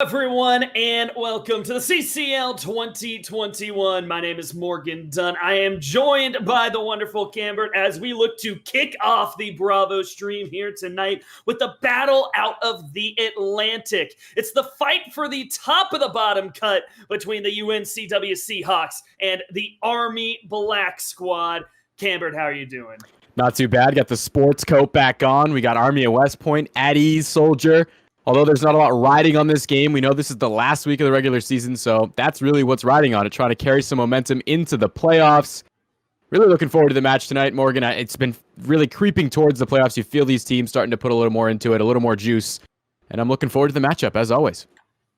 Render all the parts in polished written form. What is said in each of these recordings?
everyone, and welcome to the CCL 2021. My name is Morgan Dunn. I am joined by the wonderful Cambert as we look to kick off the Bravo stream here tonight with the battle out of the Atlantic. It's the fight for the top of the bottom cut between the UNCW Seahawks and the Army Black Squad. Cambert, how are you doing? Not too bad. Got the sports coat back on. We got Army at West Point, at ease, Soldier. Although there's not a lot riding on this game, we know this is the last week of the regular season, so that's really what's riding on it, trying to carry some momentum into the playoffs. Really looking forward to the match tonight, Morgan. It's been really creeping towards the playoffs. You feel these teams starting to put a little more into it, a little more juice, and I'm looking forward to the matchup, as always.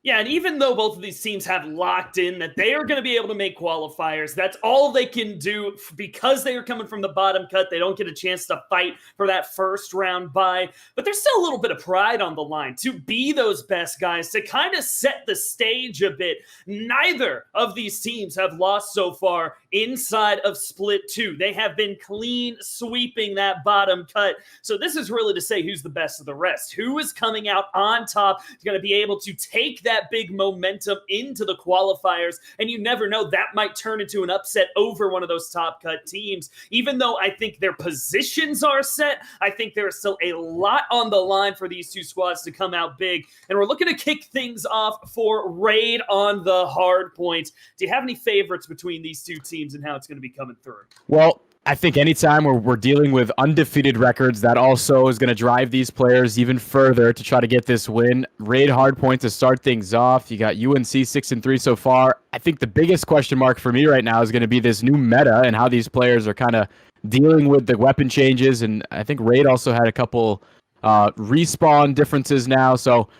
Yeah, and even though both of these teams have locked in that they are going to be able to make qualifiers, that's all they can do because they are coming from the bottom cut. They don't get a chance to fight for that first round bye, but there's still a little bit of pride on the line to be those best guys, to kind of set the stage a bit. Neither of these teams have lost so far inside of Split 2. They have been clean sweeping that bottom cut. So this is really to say who's the best of the rest. Who is coming out on top is going to be able to take that big momentum into the qualifiers, and you never know, that might turn into an upset over one of those top cut teams. Even though I think their positions are set, I think there is still a lot on the line for these two squads to come out big, and we're looking to kick things off for Raid on the hard point. Do you have any favorites between these two teams and how it's going to be coming through? Well, I think anytime we're dealing with undefeated records, that also is going to drive these players even further to try to get this win. Raid hardpoint to start things off. You got UNC 6-3 so far. I think the biggest question mark for me right now is going to be this new meta and how these players are kind of dealing with the weapon changes. And I think Raid also had a couple respawn differences now. So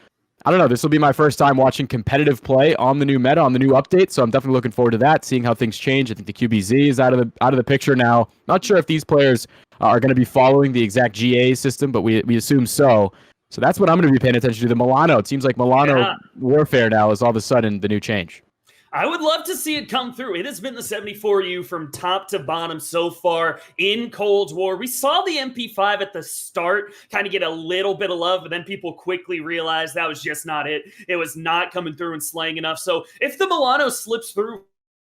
I don't know. This will be my first time watching competitive play on the new meta, on the new update. So I'm definitely looking forward to that, seeing how things change. I think the QBZ is out of the picture now. Not sure if these players are going to be following the exact GA system, but we assume so. So that's what I'm going to be paying attention to. The Milano. It seems like Milano warfare now is all of a sudden the new change. I would love to see it come through. It has been the 74U from top to bottom so far in Cold War. We saw the MP5 at the start kind of get a little bit of love, but then people quickly realized that was just not it. It was not coming through and slaying enough. So if the Milano slips through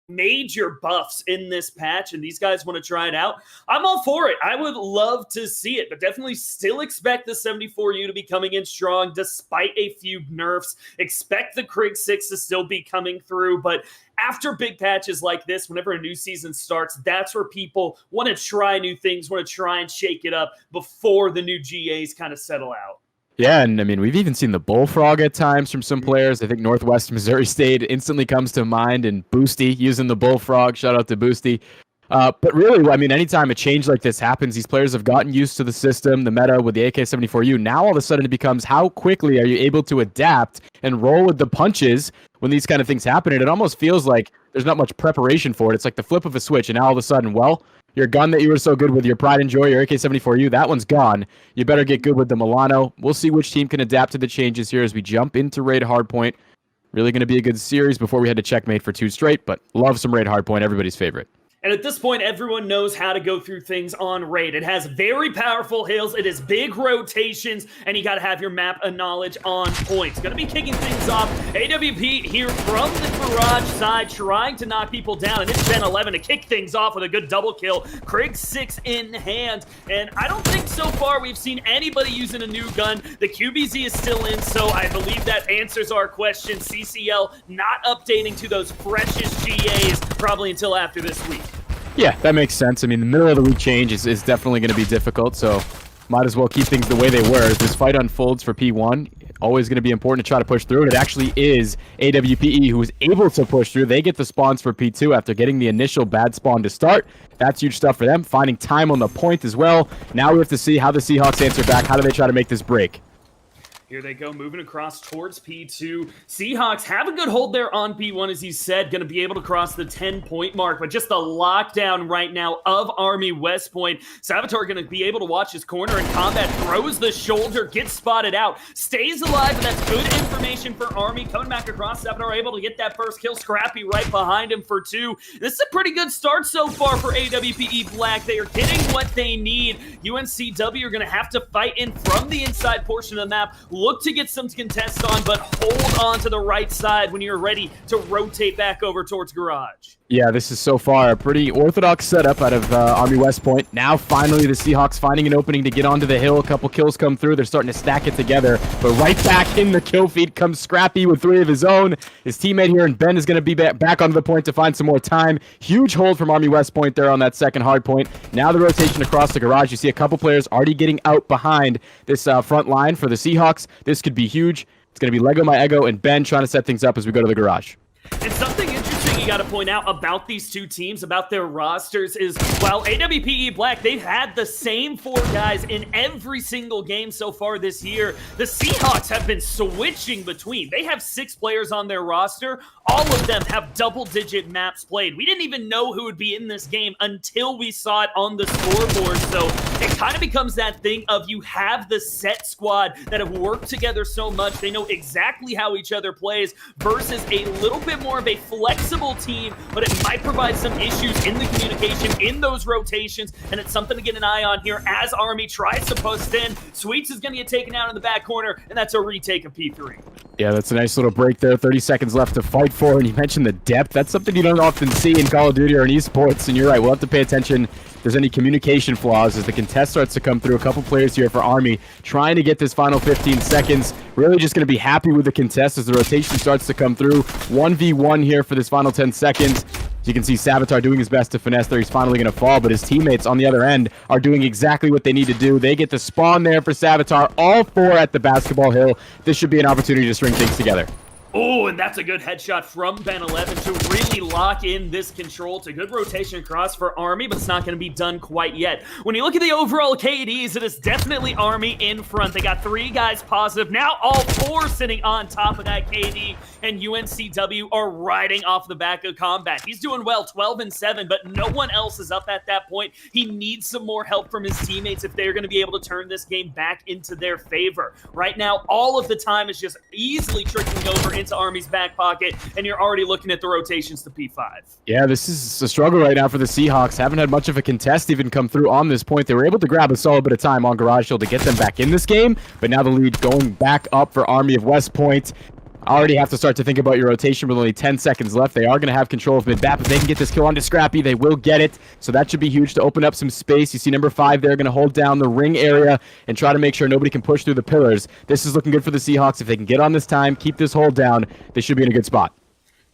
major buffs in this patch and these guys want to try it out, I'm all for it. I would love to see it, but definitely still expect the 74U to be coming in strong despite a few nerfs. Expect the Krig 6 to still be coming through, but after big patches like this, whenever a new season starts, that's where people want to try new things, want to try and shake it up before the new GAs kind of settle out. Yeah, and I mean, we've even seen the Bullfrog at times from some players. I think Northwest Missouri State instantly comes to mind, and Boosty using the Bullfrog. Shout out to Boosty. But really, I mean, anytime a change like this happens, these players have gotten used to the system, the meta with the AK-74U. Now all of a sudden it becomes, how quickly are you able to adapt and roll with the punches when these kind of things happen? And it almost feels like there's not much preparation for it. It's like the flip of a switch, and now all of a sudden, well, your gun that you were so good with, your pride and joy, your AK-74U, that one's gone. You better get good with the Milano. We'll see which team can adapt to the changes here as we jump into Raid Hardpoint. Really going to be a good series before we head to checkmate for 2 straight, but love some Raid Hardpoint, everybody's favorite. And at this point, everyone knows how to go through things on Raid. It has very powerful hills, it has big rotations, and you got to have your map knowledge on point. It's going to be kicking things off. AWPE here from the garage side, trying to knock people down, and it's Gen 11 to kick things off with a good double kill. Krig 6 in hand, and I don't think so far we've seen anybody using a new gun. The QBZ is still in, so I believe that answers our question. CCL not updating to those freshest GAs probably until after this week. Yeah, that makes sense. I mean, the middle of the week change is definitely going to be difficult, so might as well keep things the way they were. As this fight unfolds for P1, always going to be important to try to push through. And it actually is AWPE who is able to push through. They get the spawns for P2 after getting the initial bad spawn to start. That's huge stuff for them. Finding time on the point as well. Now we have to see how the Seahawks answer back. How do they try to make this break? Here they go, moving across towards P2. Seahawks have a good hold there on P1, as you said, going to be able to cross the 10-point mark, but just the lockdown right now of Army West Point. Savitar going to be able to watch his corner in combat, throws the shoulder, gets spotted out, stays alive, and that's good information for Army. Coming back across, Savitar able to get that first kill. Scrappy right behind him for 2. This is a pretty good start so far for AWPE Black. They are getting what they need. UNCW are going to have to fight in from the inside portion of the map. look to get some contests on, but hold on to the right side when you're ready to rotate back over towards Garage. Yeah, this is so far a pretty orthodox setup out of Army West Point. Now, finally, the Seahawks finding an opening to get onto the hill. A couple kills come through. They're starting to stack it together. But right back in the kill feed comes Scrappy with 3 of his own. His teammate here, and Ben, is going to be back onto the point to find some more time. Huge hold from Army West Point there on that second hard point. Now the rotation across the Garage. You see a couple players already getting out behind this front line for the Seahawks. This could be huge. It's going to be Lego My Ego and Ben trying to set things up as we go to the Garage. And something interesting you got to point out about these two teams, about their rosters, is while AWPE Black, they've had the same 4 guys in every single game so far this year, the Seahawks have been switching between. They have 6 players on their roster. All of them have double-digit maps played. We didn't even know who would be in this game until we saw it on the scoreboard. So it kind of becomes that thing of you have the set squad that have worked together so much. They know exactly how each other plays versus a little bit more of a flexible team, but it might provide some issues in the communication, in those rotations, and it's something to get an eye on here as Army tries to post in. Sweets is going to get taken out in the back corner, and that's a retake of P3. Yeah, that's a nice little break there. 30 seconds left to fight for, and you mentioned the depth. That's something you don't often see in Call of Duty or in esports, and you're right. We'll have to pay attention if there's any communication flaws as the contest starts to come through. A couple players here for Army trying to get this final 15 seconds. Really just going to be happy with the contest as the rotation starts to come through. 1v1 here for this final 10 seconds. As you can see, Savitar doing his best to finesse there. He's finally going to fall, but his teammates on the other end are doing exactly what they need to do. They get the spawn there for Savitar. All 4 at the basketball hill. This should be an opportunity to string things together. Oh, and that's a good headshot from Ben 11 to really lock in this control. It's a good rotation across for Army, but it's not going to be done quite yet. When you look at the overall KDs, it is definitely Army in front. They got 3 guys positive. Now all 4 sitting on top of that KD, and UNCW are riding off the back of Combat. He's doing well, 12-7, but no one else is up at that point. He needs some more help from his teammates if they're going to be able to turn this game back into their favor. Right now, all of the time is just easily trickling over into Army's back pocket, and you're already looking at the rotations to P5. Yeah, this is a struggle right now for the Seahawks. Haven't had much of a contest even come through on this point. They were able to grab a solid bit of time on Garage Shield to get them back in this game, but now the lead going back up for Army of West Point. Already have to start to think about your rotation with only 10 seconds left. They are going to have control of mid-map. If they can get this kill onto Scrappy, they will get it. So that should be huge to open up some space. You see number 5 there going to hold down the ring area and try to make sure nobody can push through the pillars. This is looking good for the Seahawks. If they can get on this time, keep this hold down, they should be in a good spot.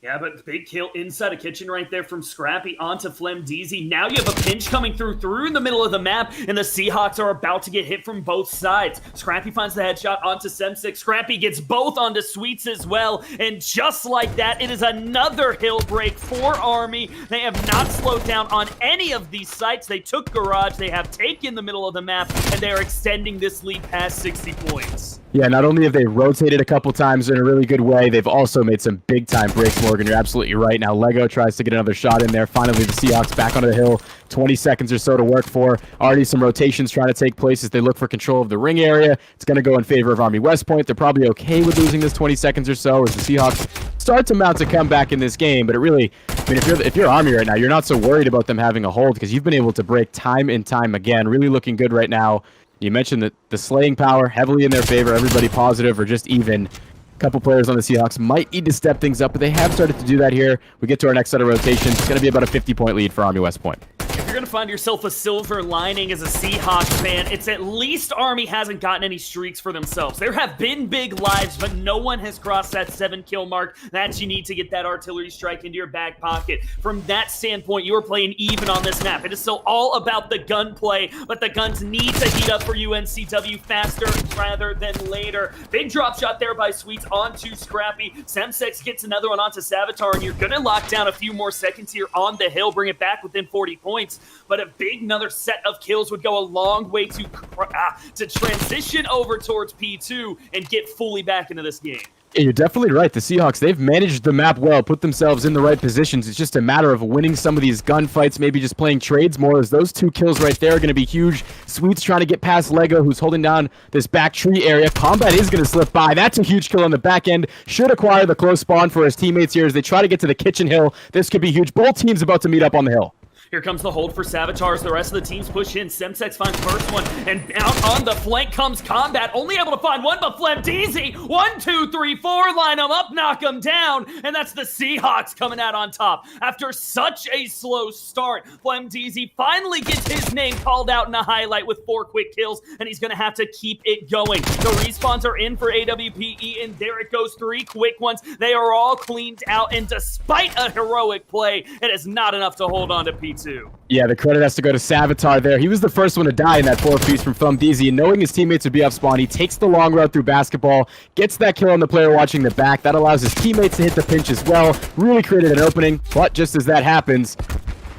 Yeah, but big kill inside a kitchen right there from Scrappy onto Flemdeezy. Now you have a pinch coming through in the middle of the map, and the Seahawks are about to get hit from both sides. Scrappy finds the headshot onto Sem6. Scrappy gets both onto Sweets as well, and just like that, it is another hill break for Army. They have not slowed down on any of these sites. They took Garage, they have taken the middle of the map, and they are extending this lead past 60 points. Yeah, not only have they rotated a couple times in a really good way, they've also made some big-time breaks, Morgan. You're absolutely right. Now Lego tries to get another shot in there. Finally, the Seahawks back onto the hill. 20 seconds or so to work for. Already some rotations trying to take place as they look for control of the ring area. It's going to go in favor of Army West Point. They're probably okay with losing this 20 seconds or so as the Seahawks start to mount a comeback in this game. But it really, I mean, if you're Army right now, you're not so worried about them having a hold because you've been able to break time and time again. Really looking good right now. You mentioned that the slaying power heavily in their favor. Everybody positive or just even. A couple players on the Seahawks might need to step things up, but they have started to do that here. We get to our next set of rotations. It's going to be about a 50-point lead for Army West Point. If you're going to find yourself a silver lining as a Seahawks fan, it's at least Army hasn't gotten any streaks for themselves. There have been big lives, but no one has crossed that 7-kill mark that you need to get that artillery strike into your back pocket. From that standpoint, you are playing even on this map. It is still all about the gunplay, but the guns need to heat up for UNCW faster rather than later. Big drop shot there by Sweets onto Scrappy. Sem6 gets another one onto Savitar, and you're going to lock down a few more seconds here on the hill, bring it back within 40 points. But a big another set of kills would go a long way to transition over towards P2 and get fully back into this game. Yeah, you're definitely right. The Seahawks, they've managed the map well, put themselves in the right positions. It's just a matter of winning some of these gunfights, maybe just playing trades more, as those 2 kills right there are going to be huge. Sweets trying to get past Lego, who's holding down this back tree area. Combat is going to slip by. That's a huge kill on the back end. Should acquire the close spawn for his teammates here as they try to get to the kitchen hill. This could be huge. Both teams about to meet up on the hill. Here comes the hold for Savitar as the rest of the teams push in. Semtex finds first one, and out on the flank comes Combat. Only able to find one, but Flemdeezy, 1, 2, 3, 4, line them up, knock them down, and that's the Seahawks coming out on top. After such a slow start, Flemdeezy finally gets his name called out in a highlight with 4 quick kills, and he's going to have to keep it going. The respawns are in for AWPE, and there it goes, 3 quick ones. They are all cleaned out, and despite a heroic play, it is not enough to hold on to P2. Yeah, the credit has to go to Savitar there. He was the first one to die in that 4-piece from Flemdeezy, and knowing his teammates would be up spawn, he takes the long route through basketball, gets that kill on the player watching the back. That allows his teammates to hit the pinch as well. Really created an opening, but just as that happens,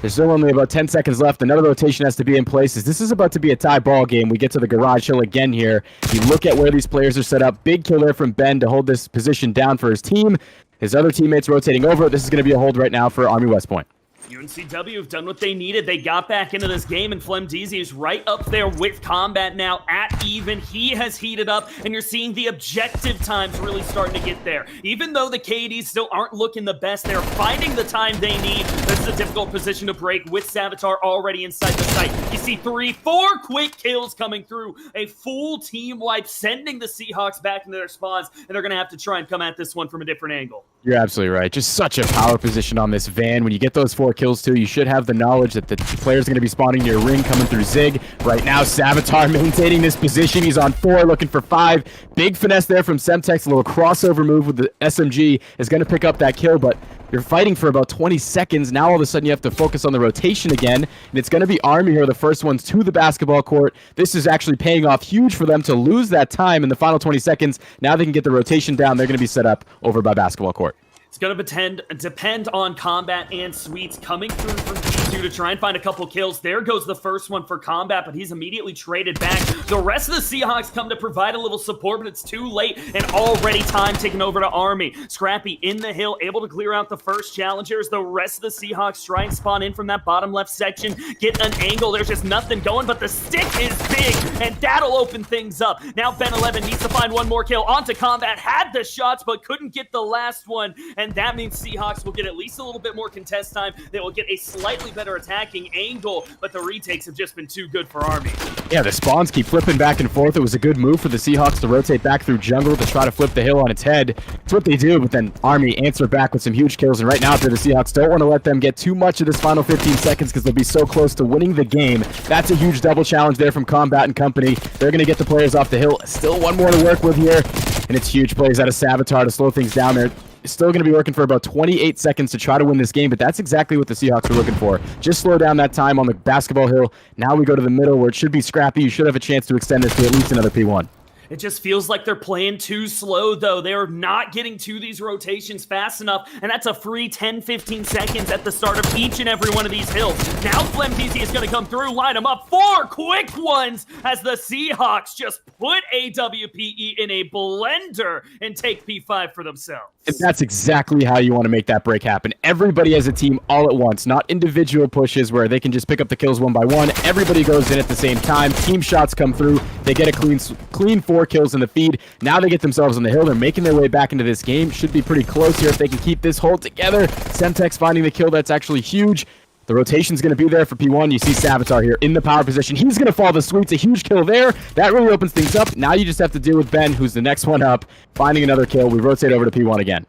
there's still only about 10 seconds left. Another rotation has to be in place, as this is about to be a tie ball game. We get to the garage hill again here. You look at where these players are set up. Big kill there from Ben to hold this position down for his team. His other teammates rotating over. This is going to be a hold right now for Army West Point. UNCW have done what they needed. They got back into this game, and Flemdeezy is right up there with Combat now at even. He has heated up, and you're seeing the objective times really starting to get there. Even though the KDs still aren't looking the best, they're finding the time they need. This is a difficult position to break with Savitar already inside the site. You see 3, 4 quick kills coming through. A full team wipe, sending the Seahawks back into their spawns, and they're going to have to try and come at this one from a different angle. You're absolutely right. Just such a power position on this van. When you get those 4 kills too, you should have the knowledge that the player's going to be spawning near ring, coming through Zig. Right now, Savitar maintaining this position. He's on 4, looking for 5. Big finesse there from Semtex. A little crossover move with the SMG is going to pick up that kill, but you're fighting for about 20 seconds. Now all of a sudden you have to focus on the rotation again, and it's going to be Army here, the first ones to the basketball court. This is actually paying off huge for them to lose that time in the final 20 seconds. Now they can get the rotation down. They're going to be set up over by basketball court. It's going to depend on Combat and Sweets coming through from P2 to try and find a couple kills. There goes the first one for Combat, but he's immediately traded back. The rest of the Seahawks come to provide a little support, but it's too late, and already time taken over to Army. Scrappy in the hill, able to clear out the first challengers. The rest of the Seahawks try and spawn in from that bottom left section, get an angle. There's just nothing going, but the stick is big, and that'll open things up. Now Ben 11 needs to find one more kill. Onto Combat, had the shots, but couldn't get the last one. And that means Seahawks will get at least a little bit more contest time. They will get a slightly better attacking angle, but the retakes have just been too good for Army. Yeah, the spawns keep flipping back and forth. It was a good move for the Seahawks to rotate back through jungle to try to flip the hill on its head. It's what they do, but then Army answered back with some huge kills. And right now, the Seahawks don't want to let them get too much of this final 15 seconds because they'll be so close to winning the game. That's a huge double challenge there from Combat and company. They're going to get the players off the hill. Still one more to work with here, and it's huge plays out of Savitar to slow things down there. Still going to be working for about 28 seconds to try to win this game, but that's exactly what the Seahawks are looking for. Just slow down that time on the basketball hill. Now we go to the middle where it should be scrappy. You should have a chance to extend this to at least another P1. It just feels like they're playing too slow, though. They're not getting to these rotations fast enough, and that's a free 10-15 seconds at the start of each and every one of these hills. Now Flemdeezy is going to come through, line them up. 4 quick ones as the Seahawks just put AWPE in a blender and take P5 for themselves. And that's exactly how you want to make that break happen. Everybody as a team all at once, not individual pushes where they can just pick up the kills one by one. Everybody goes in at the same time. Team shots come through. They get a clean 4 kills in the feed. Now they get themselves on the hill. They're making their way back into this game. Should be pretty close here if they can keep this hold together. Semtex finding the kill. That's actually huge. The rotation's going to be there for P1. You see Savitar here in the power position. He's going to fall the Sweets. A huge kill there. That really opens things up. Now you just have to deal with Ben, who's the next one up, finding another kill. We rotate over to P1 again.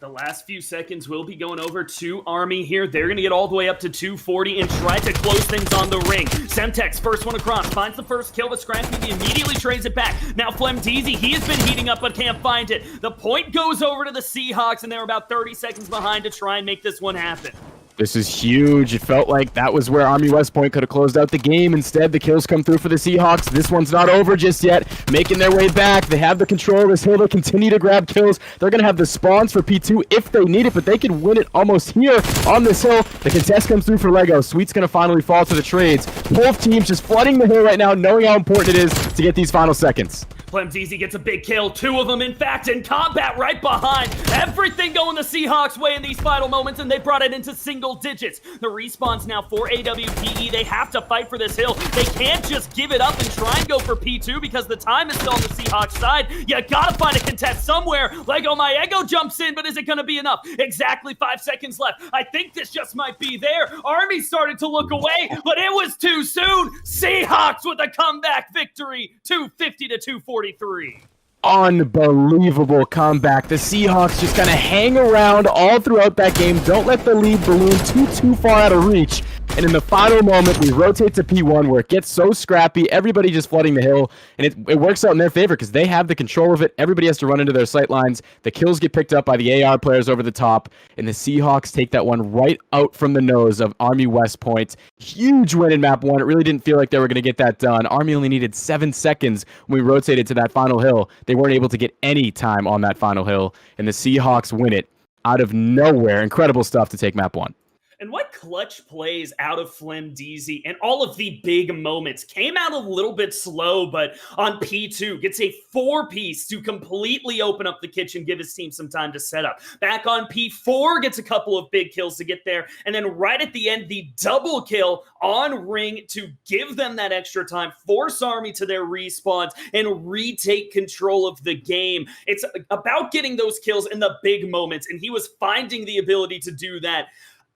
The last few seconds will be going over to Army here. They're going to get all the way up to 240 and try to close things on the ring. Semtex, first one across, finds the first kill, but Scrappy immediately trades it back. Now Flemdeezy, he has been heating up but can't find it. The point goes over to the Seahawks, and they're about 30 seconds behind to try and make this one happen. This is huge. It felt like that was where Army West Point could have closed out the game. Instead, the kills come through for the Seahawks. This one's not over just yet. Making their way back. They have the control of this hill. They continue to grab kills. They're going to have the spawns for P2 if they need it, but they can win it almost here on this hill. The contest comes through for Lego. Sweet's going to finally fall to the trades. Both teams just flooding the hill right now, knowing how important it is to get these final seconds. Flemdeezy gets a big kill, 2 of them in fact, in combat right behind. Everything going the Seahawks' way in these final moments, and they brought it into single digits. The respawn's now for AWPE. They have to fight for this hill. They can't just give it up and try and go for P2 because the time is still on the Seahawks side. You gotta find a contest somewhere. Lego My Ego jumps in, but is it gonna be enough? Exactly 5 seconds left. I think this just might be there. Army started to look away, but it was too soon. Seahawks with a comeback victory, 250 to 243. Unbelievable comeback. The Seahawks just kind of hang around all throughout that game. Don't let the lead balloon too far out of reach. And in the final moment, we rotate to P1 where it gets so scrappy, everybody just flooding the hill, and it works out in their favor because they have the control of it. Everybody has to run into their sight lines. The kills get picked up by the AR players over the top, and the Seahawks take that one right out from the nose of Army West Point. Huge win in map 1. It really didn't feel like they were going to get that done. Army only needed 7 seconds when we rotated to that final hill. They weren't able to get any time on that final hill, and the Seahawks win it out of nowhere. Incredible stuff to take map 1. And what clutch plays out of Flemdeezy and all of the big moments. Came out a little bit slow, but on P2 gets a 4-piece to completely open up the kitchen, give his team some time to set up. Back on P4 gets a couple of big kills to get there. And then right at the end, the double kill on Ring to give them that extra time, force Army to their respawns, and retake control of the game. It's about getting those kills in the big moments, and he was finding the ability to do that.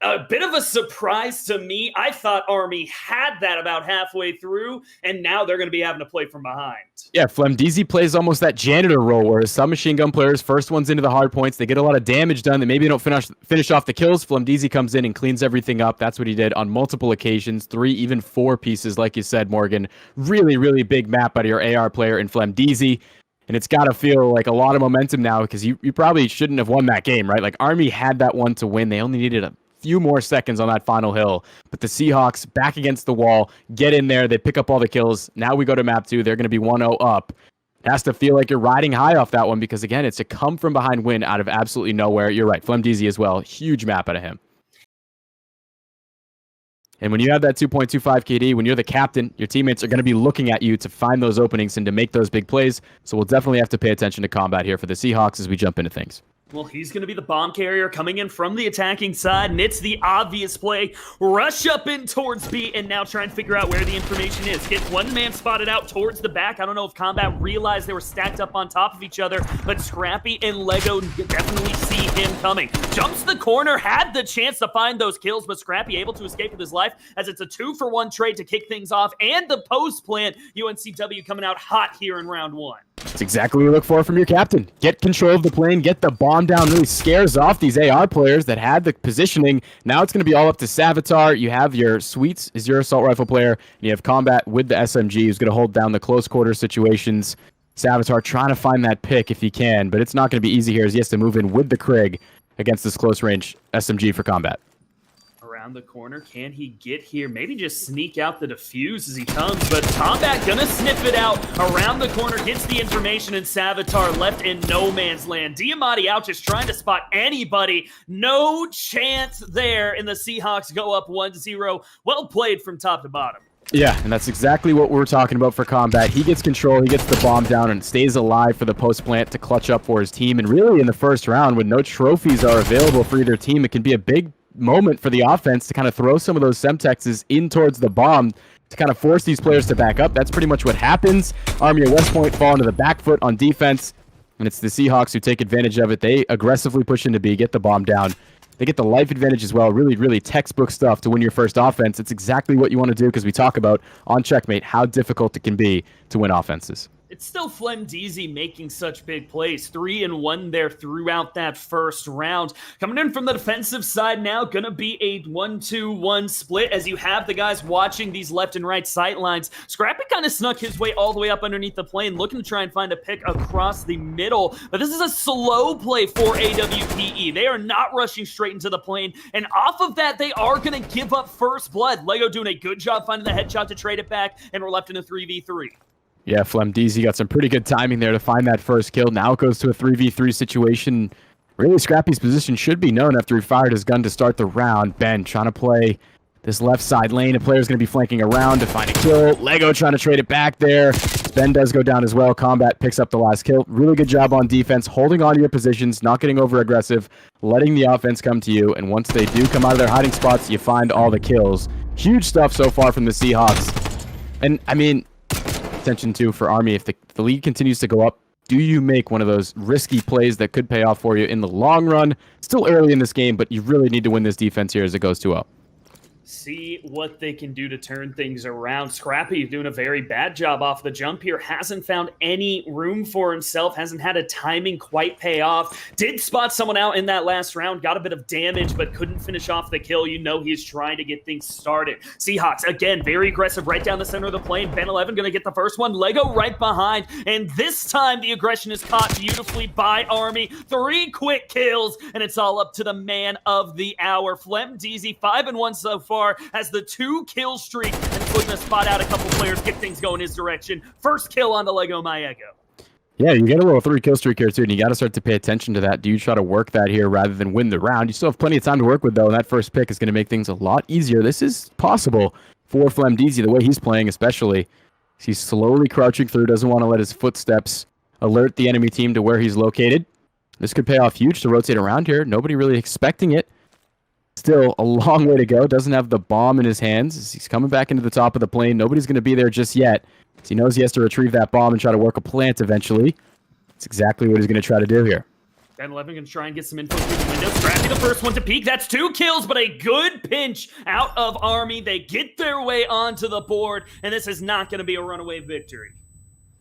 A bit of a surprise to me. I thought Army had that about halfway through, and now they're going to be having to play from behind. Yeah, Flemdeezy plays almost that janitor role, whereas some machine gun players, first ones into the hard points, they get a lot of damage done. They maybe don't finish off the kills. Flemdeezy comes in and cleans everything up. That's what he did on multiple occasions, 3, even 4 pieces, like you said, Morgan. Really, really big map out of your AR player in Flemdeezy. And it's got to feel like a lot of momentum now because you probably shouldn't have won that game, right? Like Army had that one to win. They only needed a few more seconds on that final hill, but the Seahawks back against the wall, get in there, they pick up all the kills. Now we go to map 2, they're going to be 1-0 up. It has to feel like you're riding high off that one because again, it's a come from behind win out of absolutely nowhere. You're right, Flemdeezy as well, huge map out of him. And when you have that 2.25 KD, when you're the captain, your teammates are going to be looking at you to find those openings and to make those big plays. So we'll definitely have to pay attention to combat here for the Seahawks as we jump into things. Well, he's going to be the bomb carrier coming in from the attacking side, and it's the obvious play. Rush up in towards B, and now try and figure out where the information is. Get one man spotted out towards the back. I don't know if Combat realized they were stacked up on top of each other, but Scrappy and Lego definitely see him coming. Jumps the corner, had the chance to find those kills, but Scrappy able to escape with his life as it's a 2-for-1 trade to kick things off, and the post plant, UNCW coming out hot here in round 1. It's exactly what we look for from your captain. Get control of the plane, get the bomb down, really scares off these AR players that had the positioning. Now it's going to be all up to Savitar. You have your Sweets is your assault rifle player, and you have Combat with the SMG who's going to hold down the close quarter situations. Savitar trying to find that pick if he can, but it's not going to be easy here as he has to move in with the Krig against this close range SMG for Combat. Around the corner, can he get here? Maybe just sneak out the defuse as he comes, but Combat gonna sniff it out. Around the corner, gets the information, and Savitar left in no man's land. Diamatti out just trying to spot anybody. No chance there, and the Seahawks go up 1-0. Well played from top to bottom. Yeah, and that's exactly what we're talking about for Combat. He gets control, he gets the bomb down, and stays alive for the post plant to clutch up for his team. And really, in the first round, when no trophies are available for either team, it can be a big moment for the offense to kind of throw some of those Semtexes in towards the bomb to kind of force these players to back up. That's pretty much what happens. Army of West Point fall into the back foot on defense, and it's the Seahawks who take advantage of it. They aggressively push into B, get the bomb down. They get the life advantage as well. Really, really textbook stuff to win your first offense. It's exactly what you want to do because we talk about on Checkmate how difficult it can be to win offenses. It's still Flemdeezy making such big plays. 3-1 there throughout that first round. Coming in from the defensive side now, gonna be a 1-2-1 split as you have the guys watching these left and right sight lines. Scrappy kind of snuck his way all the way up underneath the plane, looking to try and find a pick across the middle. But this is a slow play for AWPE. They are not rushing straight into the plane, and off of that, they are gonna give up first blood. Lego doing a good job finding the headshot to trade it back, and we're left in a 3v3. Yeah, Flemdeezy got some pretty good timing there to find that first kill. Now it goes to a 3v3 situation. Really, Scrappy's position should be known after he fired his gun to start the round. Ben trying to play this left side lane. A player's going to be flanking around to find a kill. Lego trying to trade it back there. It's Ben does go down as well. Combat picks up the last kill. Really good job on defense, holding on to your positions, not getting over aggressive, letting the offense come to you. And once they do come out of their hiding spots, you find all the kills. Huge stuff so far from the Seahawks. And I mean, attention too for Army, if the lead continues to go up, do you make one of those risky plays that could pay off for you in the long run? Still early in this game, but you really need to win this defense here as it goes 2-0. See what they can do to turn things around. Scrappy doing a very bad job off the jump here. Hasn't found any room for himself. Hasn't had a timing quite pay off. Did spot someone out in that last round. Got a bit of damage, but couldn't finish off the kill. You know he's trying to get things started. Seahawks, again, very aggressive right down the center of the plane. Ben 11 going to get the first one. Lego right behind. And this time the aggression is caught beautifully by Army. 3 quick kills, and it's all up to the man of the hour. Flem DZ 5-1 so far. Has the 2 kill streak and putting to spot out a couple players, get things going his direction. First kill on the Lego Maego. Yeah, you get a little 3 kill streak here too, and you got to start to pay attention to that. Do you try to work that here rather than win the round? You still have plenty of time to work with though, and that first pick is going to make things a lot easier. This is possible for Flemdeezy, the way he's playing especially. He's slowly crouching through, doesn't want to let his footsteps alert the enemy team to where he's located. This could pay off huge to rotate around here. Nobody really expecting it. Still a long way to go. Doesn't have the bomb in his hands. He's coming back into the top of the plane. Nobody's going to be there just yet. So he knows he has to retrieve that bomb and try to work a plant eventually. That's exactly what he's going to try to do here. Ben 11 going to try and get some info through the window. Scrappy the first one to peek. That's 2 kills, but a good pinch out of Army. They get their way onto the board, and this is not going to be a runaway victory.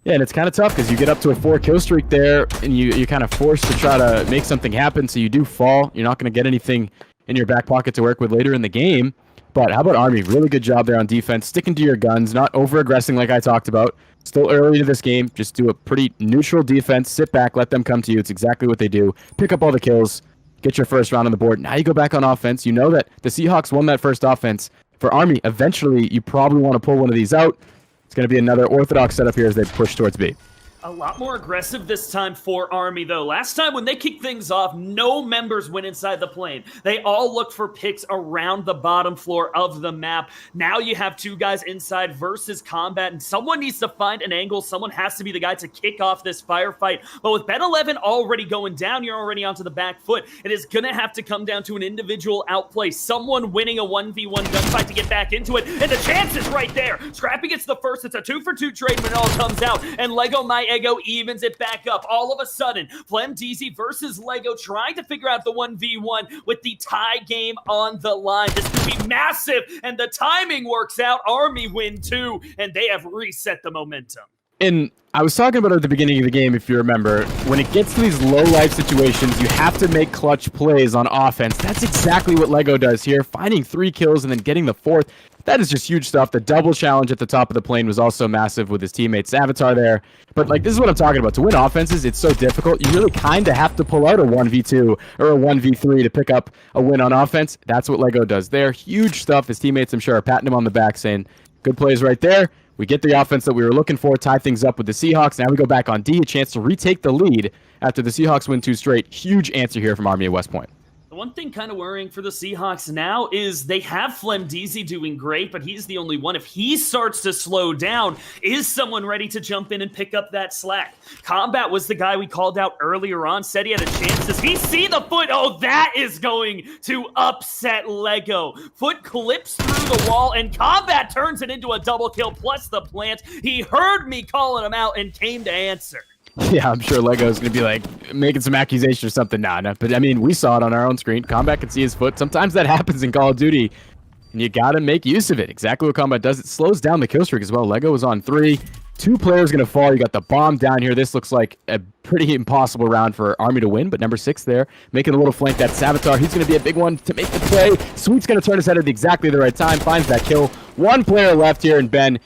Yeah, and it's kind of tough because you get up to a 4 kill streak there, and you're kind of forced to try to make something happen, so you do fall. You're not going to get anything in your back pocket to work with later in the game. But how about Army? Really good job there on defense, sticking to your guns, not over-aggressing like I talked about. Still early to this game. Just do a pretty neutral defense. Sit back, let them come to you. It's exactly what they do. Pick up all the kills, get your first round on the board. Now you go back on offense. You know that the Seahawks won that first offense. For Army, eventually you probably want to pull one of these out. It's going to be another orthodox setup here as they push towards B. A lot more aggressive this time for Army, though. Last time when they kicked things off, no members went inside the plane. They all looked for picks around the bottom floor of the map. Now you have 2 guys inside versus combat, and someone needs to find an angle. Someone has to be the guy to kick off this firefight. But with Ben 11 already going down, you're already onto the back foot. It is going to have to come down to an individual outplay. Someone winning a 1v1 gunfight to get back into it, and the chance is right there. Scrappy gets the first. It's a 2-for-2 trade when it all comes out, and Lego Maego evens it back up. All of a sudden, Flemdeezy versus Lego trying to figure out the 1v1 with the tie game on the line. This could be massive, and the timing works out. Army win 2, and they have reset the momentum. And I was talking about it at the beginning of the game, if you remember, when it gets to these low-life situations, you have to make clutch plays on offense. That's exactly what Lego does here, finding 3 kills and then getting the 4th. That is just huge stuff. The double challenge at the top of the plane was also massive with his teammate's avatar there. But like, this is what I'm talking about. To win offenses, it's so difficult. You really kind of have to pull out a 1v2 or a 1v3 to pick up a win on offense. That's what Lego does there. Huge stuff. His teammates, I'm sure, are patting him on the back saying, good plays right there. We get the offense that we were looking for, tie things up with the Seahawks. Now we go back on D, a chance to retake the lead after the Seahawks win 2 straight. Huge answer here from Army of West Point. The one thing kind of worrying for the Seahawks now is they have Flemdeezy doing great, but he's the only one. If he starts to slow down, is someone ready to jump in and pick up that slack? Combat was the guy we called out earlier on, said he had a chance. Does he see the foot? Oh, that is going to upset Lego. Foot clips through the wall, and Combat turns it into a double kill plus the plant. He heard me calling him out and came to answer. Yeah, I'm sure Lego's going to be like making some accusation or something. Nah, but I mean, we saw it on our own screen. Combat can see his foot. Sometimes that happens in Call of Duty, and you got to make use of it. Exactly what Combat does. It slows down the kill streak as well. Lego is on 3. 2 players going to fall. You got the bomb down here. This looks like a pretty impossible round for Army to win, but number 6 there, making a little flank. That Savitar, he's going to be a big one to make the play. Sweet's going to turn his head at exactly the right time, finds that kill. 1 player left here, and Ben,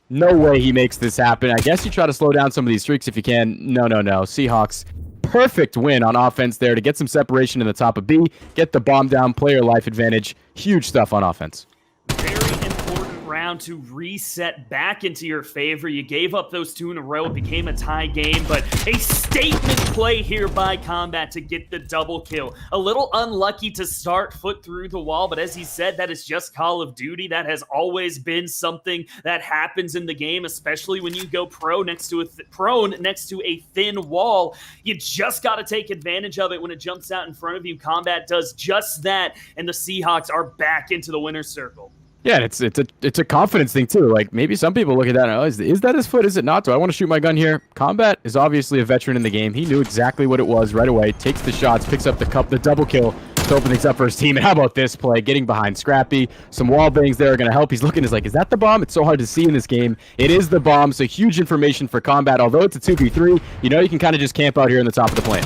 no way he makes this happen. I guess you try to slow down some of these streaks if you can. No. Seahawks, perfect win on offense there to get some separation in the top of B, get the bomb down, player life advantage. Huge stuff on offense. Very important round to reset back into your favor. You gave up those 2 in a row. It became a tie game, but a statement play here by Combat to get the double kill. A little unlucky to start, foot through the wall, but as he said, that is just Call of Duty. That has always been something that happens in the game, especially when you go prone next to a thin wall. You just got to take advantage of it when it jumps out in front of you. Combat does just that, and the Seahawks are back into the winner's circle. Yeah, it's a confidence thing too. Like maybe some people look at that and is that his foot? Is it not? Do I want to shoot my gun here? Combat is obviously a veteran in the game. He knew exactly what it was right away. Takes the shots, picks up the double kill to open things up for his team. And how about this play? Getting behind Scrappy. Some wall bangs there are going to help. He's looking, is like, is that the bomb? It's so hard to see in this game. It is the bomb. So huge information for Combat. Although it's a 2v3, you know you can kind of just camp out here in the top of the plane.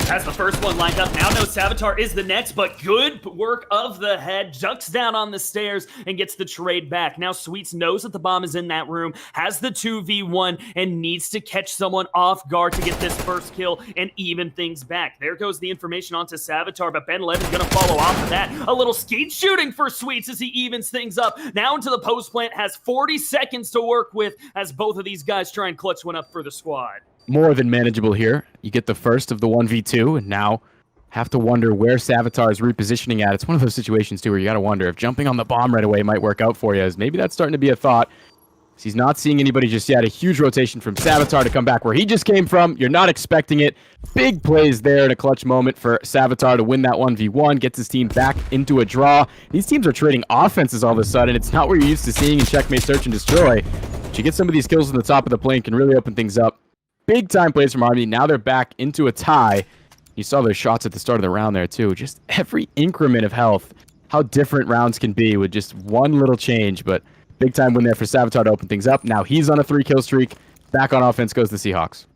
Has the first one lined up. Now knows Savitar is the next, but good work of the head. Ducks down on the stairs and gets the trade back. Now Sweets knows that the bomb is in that room, has the 2v1, and needs to catch someone off guard to get this first kill and even things back. There goes the information onto Savitar, but Ben Levin's going to follow off of that. A little skeet shooting for Sweets as he evens things up. Now into the post plant, has 40 seconds to work with as both of these guys try and clutch one up for the squad. More than manageable here. You get the first of the 1v2, and now have to wonder where Savitar is repositioning at. It's one of those situations, too, where you got to wonder if jumping on the bomb right away might work out for you, as maybe that's starting to be a thought. He's not seeing anybody just yet. A huge rotation from Savitar to come back where he just came from. You're not expecting it. Big plays there in a clutch moment for Savitar to win that 1v1, gets his team back into a draw. These teams are trading offenses all of a sudden. It's not what you're used to seeing in Checkmate Search and Destroy. But you get some of these kills on the top of the plane, can really open things up. Big time plays from Army. Now they're back into a tie. You saw those shots at the start of the round there too. Just every increment of health. How different rounds can be with just one little change. But big time win there for Savitar to open things up. Now he's on a 3-kill streak. Back on offense goes the Seahawks.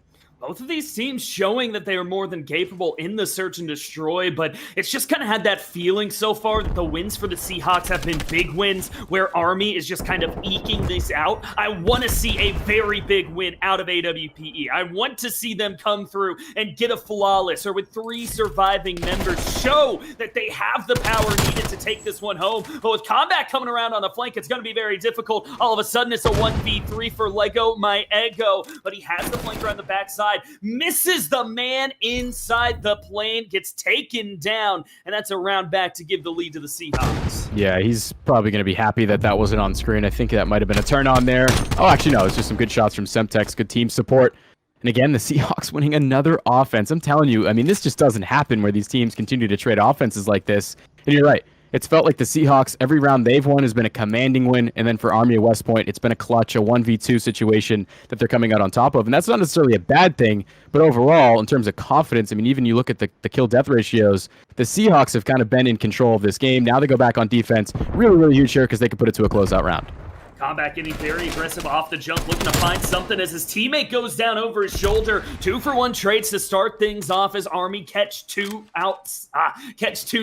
Both of these teams showing that they are more than capable in the search and destroy, but it's just kind of had that feeling so far that the wins for the Seahawks have been big wins where Army is just kind of eking this out. I want to see a very big win out of AWPE. I want to see them come through and get a flawless, or with 3 surviving members, show that they have the power needed to take this one home. But with Combat coming around on the flank, it's going to be very difficult. All of a sudden, it's a 1v3 for Lego My Ego, but he has the flank around the backside. Misses the man inside the plane, gets taken down, and that's a round back to give the lead to the Seahawks. Yeah, he's probably going to be happy that that wasn't on screen. I think that might have been a turn on there. Oh, actually, no, it's just some good shots from Semtex, good team support. And again, the Seahawks winning another offense. I'm telling you, I mean, this just doesn't happen where these teams continue to trade offenses like this. And you're right. It's felt like the Seahawks, every round they've won has been a commanding win, and then for Army of West Point, it's been a clutch, a 1v2 situation that they're coming out on top of. And that's not necessarily a bad thing, but overall, in terms of confidence, I mean, even you look at the kill-death ratios, the Seahawks have kind of been in control of this game. Now they go back on defense. Really, really huge here because they could put it to a closeout round. Combat getting very aggressive off the jump, looking to find something as his teammate goes down over his shoulder. 2-for-1 trades to start things off as Army catch two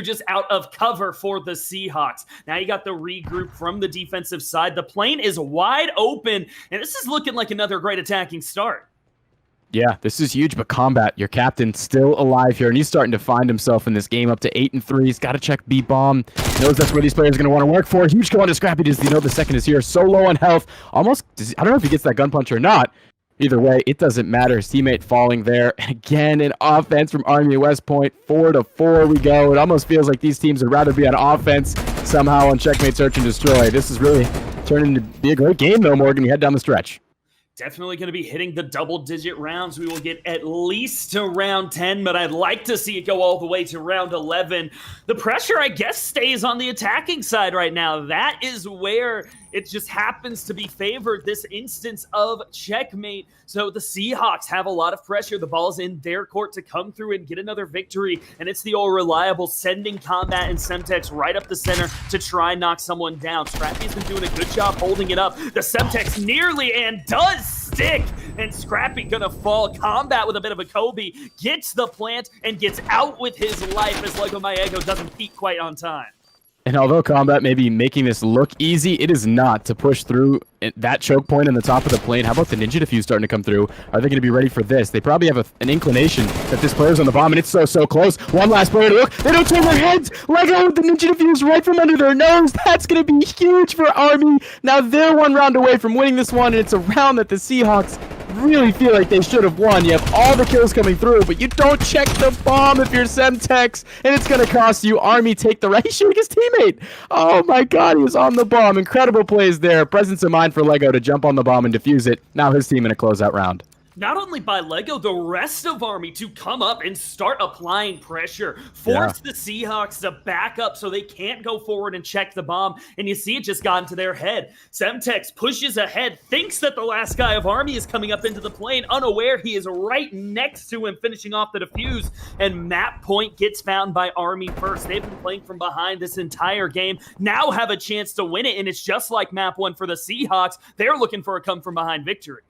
just out of cover for the Seahawks. Now you got the regroup from the defensive side. The plane is wide open, and this is looking like another great attacking start. Yeah, this is huge, but Combat, your captain, still alive here, and he's starting to find himself in this game up to 8-3. He's got to check B-bomb. Knows that's where these players are going to want to work for. Huge go on to Scrappy. Does he know the second is here? So low on health. Almost, I don't know if he gets that gun punch or not. Either way, it doesn't matter. His teammate falling there. And again, an offense from Army of West Point. 4-4 we go. It almost feels like these teams would rather be on offense somehow on Checkmate Search and Destroy. This is really turning to be a great game, though, Morgan. We head down the stretch. Definitely going to be hitting the double-digit rounds. We will get at least to round 10, but I'd like to see it go all the way to round 11. The pressure, I guess, stays on the attacking side right now. That is where it just happens to be favored, this instance of checkmate. So the Seahawks have a lot of pressure. The ball's in their court to come through and get another victory, and it's the old reliable sending Combat and Semtex right up the center to try and knock someone down. Scrappy's been doing a good job holding it up. The Semtex nearly and does stick, and Scrappy gonna fall. Combat with a bit of a Kobe gets the plant and gets out with his life as Lego My Ego doesn't peak quite on time. And although Combat may be making this look easy, it is not to push through that choke point on the top of the plane. How about the Ninja Defuse starting to come through? Are they going to be ready for this? They probably have an inclination that this player's on the bomb, and it's so close. One last player to look. They don't turn their heads. Lego with the Ninja Defuse right from under their nose. That's going to be huge for Army. Now they're one round away from winning this one, and it's a round that the Seahawks really feel like they should have won. You have all the kills coming through, but you don't check the bomb if you're Semtex, and it's going to cost you. Army take the right. He's shooting his teammate. Oh my god, he was on the bomb. Incredible plays there. Presence of mind for Lego to jump on the bomb and defuse it. Now his team in a closeout round. Not only by Lego, the rest of Army to come up and start applying pressure. Force the Seahawks to back up so they can't go forward and check the bomb. And you see it just got into their head. Semtex pushes ahead, thinks that the last guy of Army is coming up into the plane, unaware he is right next to him, finishing off the defuse. And map point gets found by Army first. They've been playing from behind this entire game. Now have a chance to win it. And it's just like map one for the Seahawks. They're looking for a come from behind victory.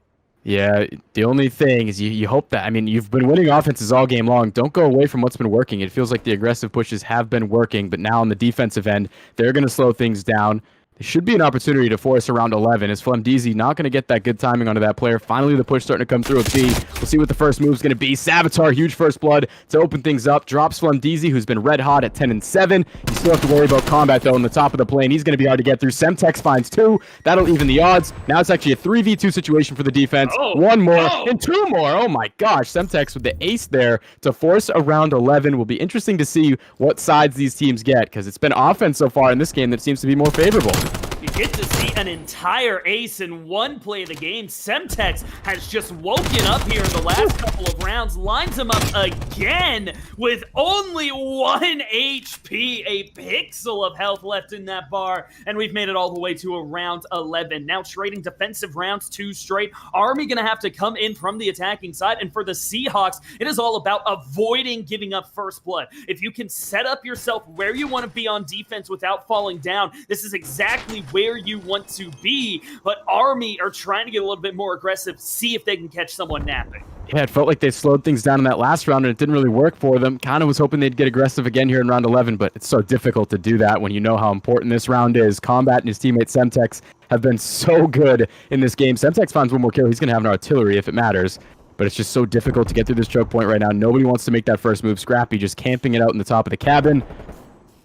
Yeah, the only thing is you hope that, I mean, you've been winning offenses all game long. Don't go away from what's been working. It feels like the aggressive pushes have been working, but now on the defensive end, they're going to slow things down. There should be an opportunity to force around 11. Is Flemdeezy not going to get that good timing onto that player? Finally, the push starting to come through with B. We'll see what the first move is going to be. Savitar, huge first blood to open things up. Drops Flemdeezy, who's been red hot at 10-7. You still have to worry about combat, though, on the top of the plane. He's going to be hard to get through. Semtex finds 2. That'll even the odds. Now it's actually a 3v2 situation for the defense. One more and 2 more. Oh, my gosh. Semtex with the ace there to force around 11. Will be interesting to see what sides these teams get, because it's been offense so far in this game that seems to be more favorable. You get to see an entire ace in one play of the game. Semtex has just woken up here in the last couple of rounds, lines him up again with only 1 HP, a pixel of health left in that bar, and we've made it all the way to a round 11. Now trading defensive rounds 2 straight. Army gonna have to come in from the attacking side, and for the Seahawks, it is all about avoiding giving up first blood. If you can set up yourself where you want to be on defense without falling down, this is exactly where you want to be, but Army are trying to get a little bit more aggressive, see if they can catch someone napping. Yeah, it felt like they slowed things down in that last round, and it didn't really work for them. Kind of was hoping they'd get aggressive again here in round 11, but it's so difficult to do that when you know how important this round is. Combat and his teammate Semtex have been so good in this game. Semtex finds 1 more kill. He's going to have an artillery if it matters, but it's just so difficult to get through this choke point right now. Nobody wants to make that first move. Scrappy just camping it out in the top of the cabin.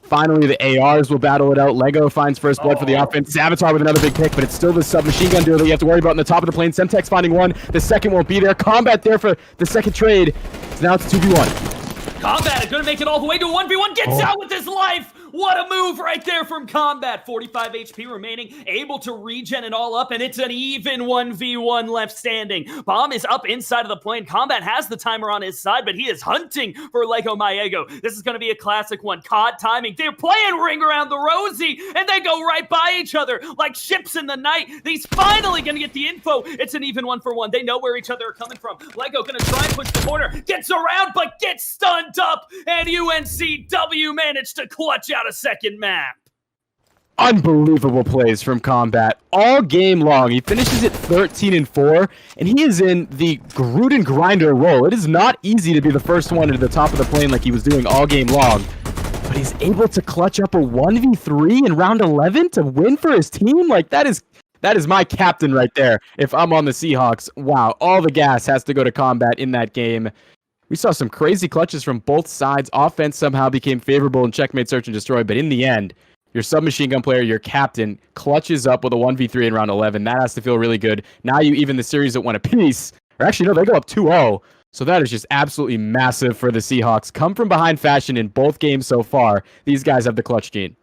Finally, the ARs will battle it out. Lego finds first blood for the offense. Savitar with another big pick, but it's still the submachine gun duel that you have to worry about in the top of the plane. Semtex finding 1. The second won't be there. Combat there for the second trade. So now it's 2v1. Combat is going to make it all the way to 1v1. Gets out with his life. What a move right there from Combat. 45 HP remaining, able to regen it all up, and it's an even 1v1 left standing. Bomb is up inside of the plane. Combat has the timer on his side, but he is hunting for Lego Maego. This is going to be a classic one. COD timing. They're playing Ring Around the Rosie, and they go right by each other like ships in the night. He's finally going to get the info. It's an even 1-for-1. They know where each other are coming from. Lego going to try and push the corner. Gets around, but gets stunned up, and UNCW managed to clutch out a second map. Unbelievable plays from Combat all game long. He finishes at 13-4, and he is in the Gruden grinder role. It is not easy to be the first one to the top of the plane like he was doing all game long, but he's able to clutch up a 1v3 in round 11 to win for his team. Like, that is my captain right there if I'm on the Seahawks. Wow, all the gas has to go to Combat in that game. We saw some crazy clutches from both sides. Offense somehow became favorable in Checkmate Search and Destroy, but in the end, your submachine gun player, your captain, clutches up with a 1v3 in round 11. That has to feel really good. Now you even the series at 1 apiece. Or actually, no, they go up 2-0. So that is just absolutely massive for the Seahawks. Come from behind fashion in both games so far. These guys have the clutch gene.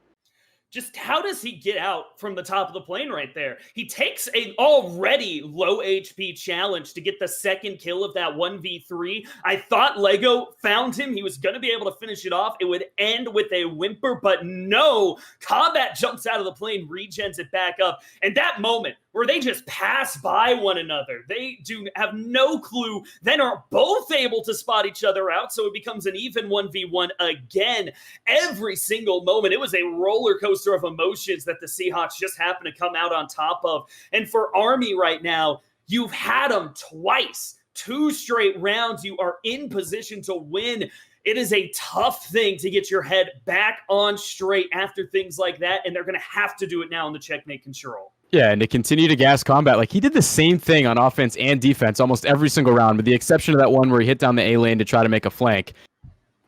Just how does he get out from the top of the plane right there? He takes an already low HP challenge to get the second kill of that 1v3. I thought Lego found him. He was going to be able to finish it off. It would end with a whimper, but no. Combat jumps out of the plane, regens it back up. And that moment where they just pass by one another, they do have no clue, then are both able to spot each other out, so it becomes an even 1v1 again. Every single moment, it was a roller coaster of emotions that the Seahawks just happened to come out on top of. And for Army right now, you've had them twice, 2 straight rounds. You are in position to win. It is a tough thing to get your head back on straight after things like that, and they're going to have to do it now in the Checkmate control. Yeah, and to continue to gas Combat. Like, he did the same thing on offense and defense almost every single round, with the exception of that one where he hit down the A lane to try to make a flank.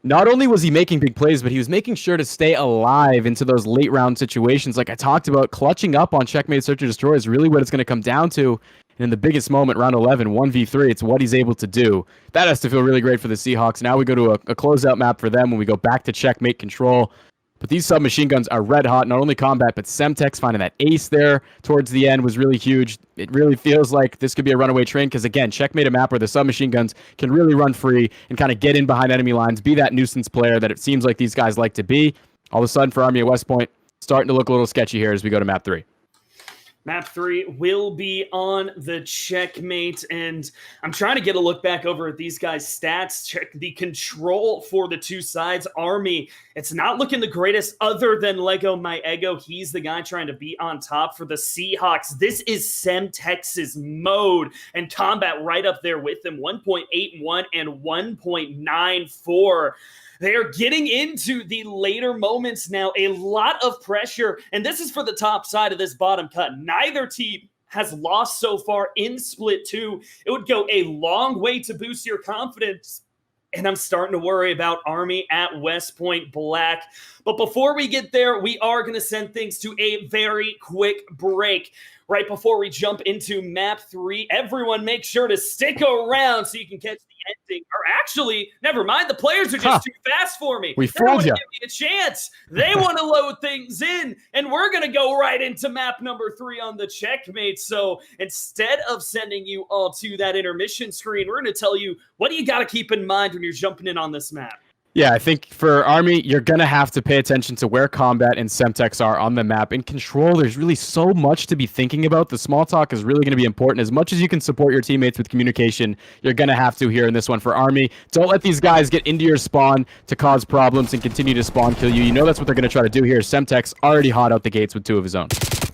Not only was he making big plays, but he was making sure to stay alive into those late round situations. Like I talked about, clutching up on Checkmate Search and Destroy is really what it's going to come down to. And in the biggest moment, round 11, 1v3, it's what he's able to do. That has to feel really great for the Seahawks. Now we go to a closeout map for them when we go back to checkmate control. But these submachine guns are red hot, not only combat, but Semtex finding that ace there towards the end was really huge. It really feels like this could be a runaway train because, again, checkmate a map where the submachine guns can really run free and kind of get in behind enemy lines, be that nuisance player that it seems like these guys like to be. All of a sudden, for Army at West Point, starting to look a little sketchy here as we go to map 3. Map 3 will be on the checkmate, and I'm trying to get a look back over at these guys' stats, check the control for the two sides. Army, it's not looking the greatest other than Lego My Ego. He's the guy trying to be on top for the Seahawks. This is Semtex's mode, and combat right up there with them, 1.81 and 1.94. They are getting into the later moments now, a lot of pressure, and this is for the top side of this bottom cut. Neither team has lost so far in Split 2. It would go a long way to boost your confidence, and I'm starting to worry about Army at West Point Black. But before we get there, we are going to send things to a very quick break. Right before we jump into map 3, everyone make sure to stick around so you can catch the ending. Or actually, never mind, the players are just too fast for me. We fooled you. Give me a chance. They want to load things in, and we're going to go right into map number 3 on the checkmate. So instead of sending you all to that intermission screen, we're going to tell you what do you got to keep in mind when you're jumping in on this map. Yeah, I think for Army, you're going to have to pay attention to where combat and Semtex are on the map. In control, there's really so much to be thinking about. The small talk is really going to be important. As much as you can support your teammates with communication, you're going to have to here in this one for Army. Don't let these guys get into your spawn to cause problems and continue to spawn kill you. You know that's what they're going to try to do here. Semtex already hot out the gates with 2 of his own.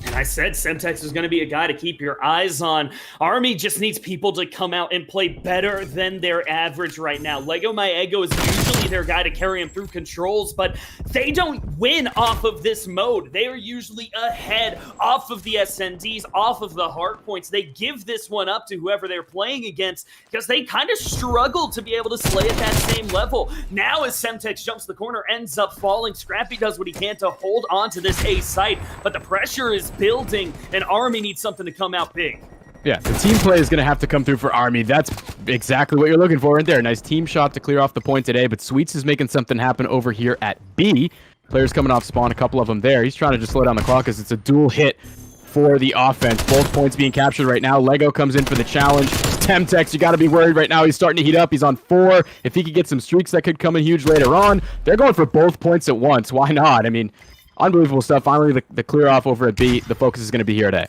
And I said Semtex is going to be a guy to keep your eyes on. Army just needs people to come out and play better than their average right now. Lego My Ego is usually their guy to carry him through controls, but they don't win off of this mode. They are usually ahead off of the SNDs, off of the hard points. They give this one up to whoever they're playing against because they kind of struggle to be able to slay at that same level. Now as Semtex jumps the corner, ends up falling, Scrappy does what he can to hold on to this A site, but the pressure is building, and Army needs something to come out big. Yeah, the team play is going to have to come through for Army. That's exactly what you're looking for right there. Nice team shot to clear off the point today, but Sweets is making something happen over here at B. Players coming off spawn, a couple of them there. He's trying to just slow down the clock because it's a dual hit for the offense. Both points being captured right now. Lego comes in for the challenge. Semtex, you got to be worried right now. He's starting to heat up. He's on 4. If he could get some streaks, that could come in huge later on. They're going for both points at once. Why not? I mean, unbelievable stuff. Finally, the clear off over at B. The focus is going to be here today.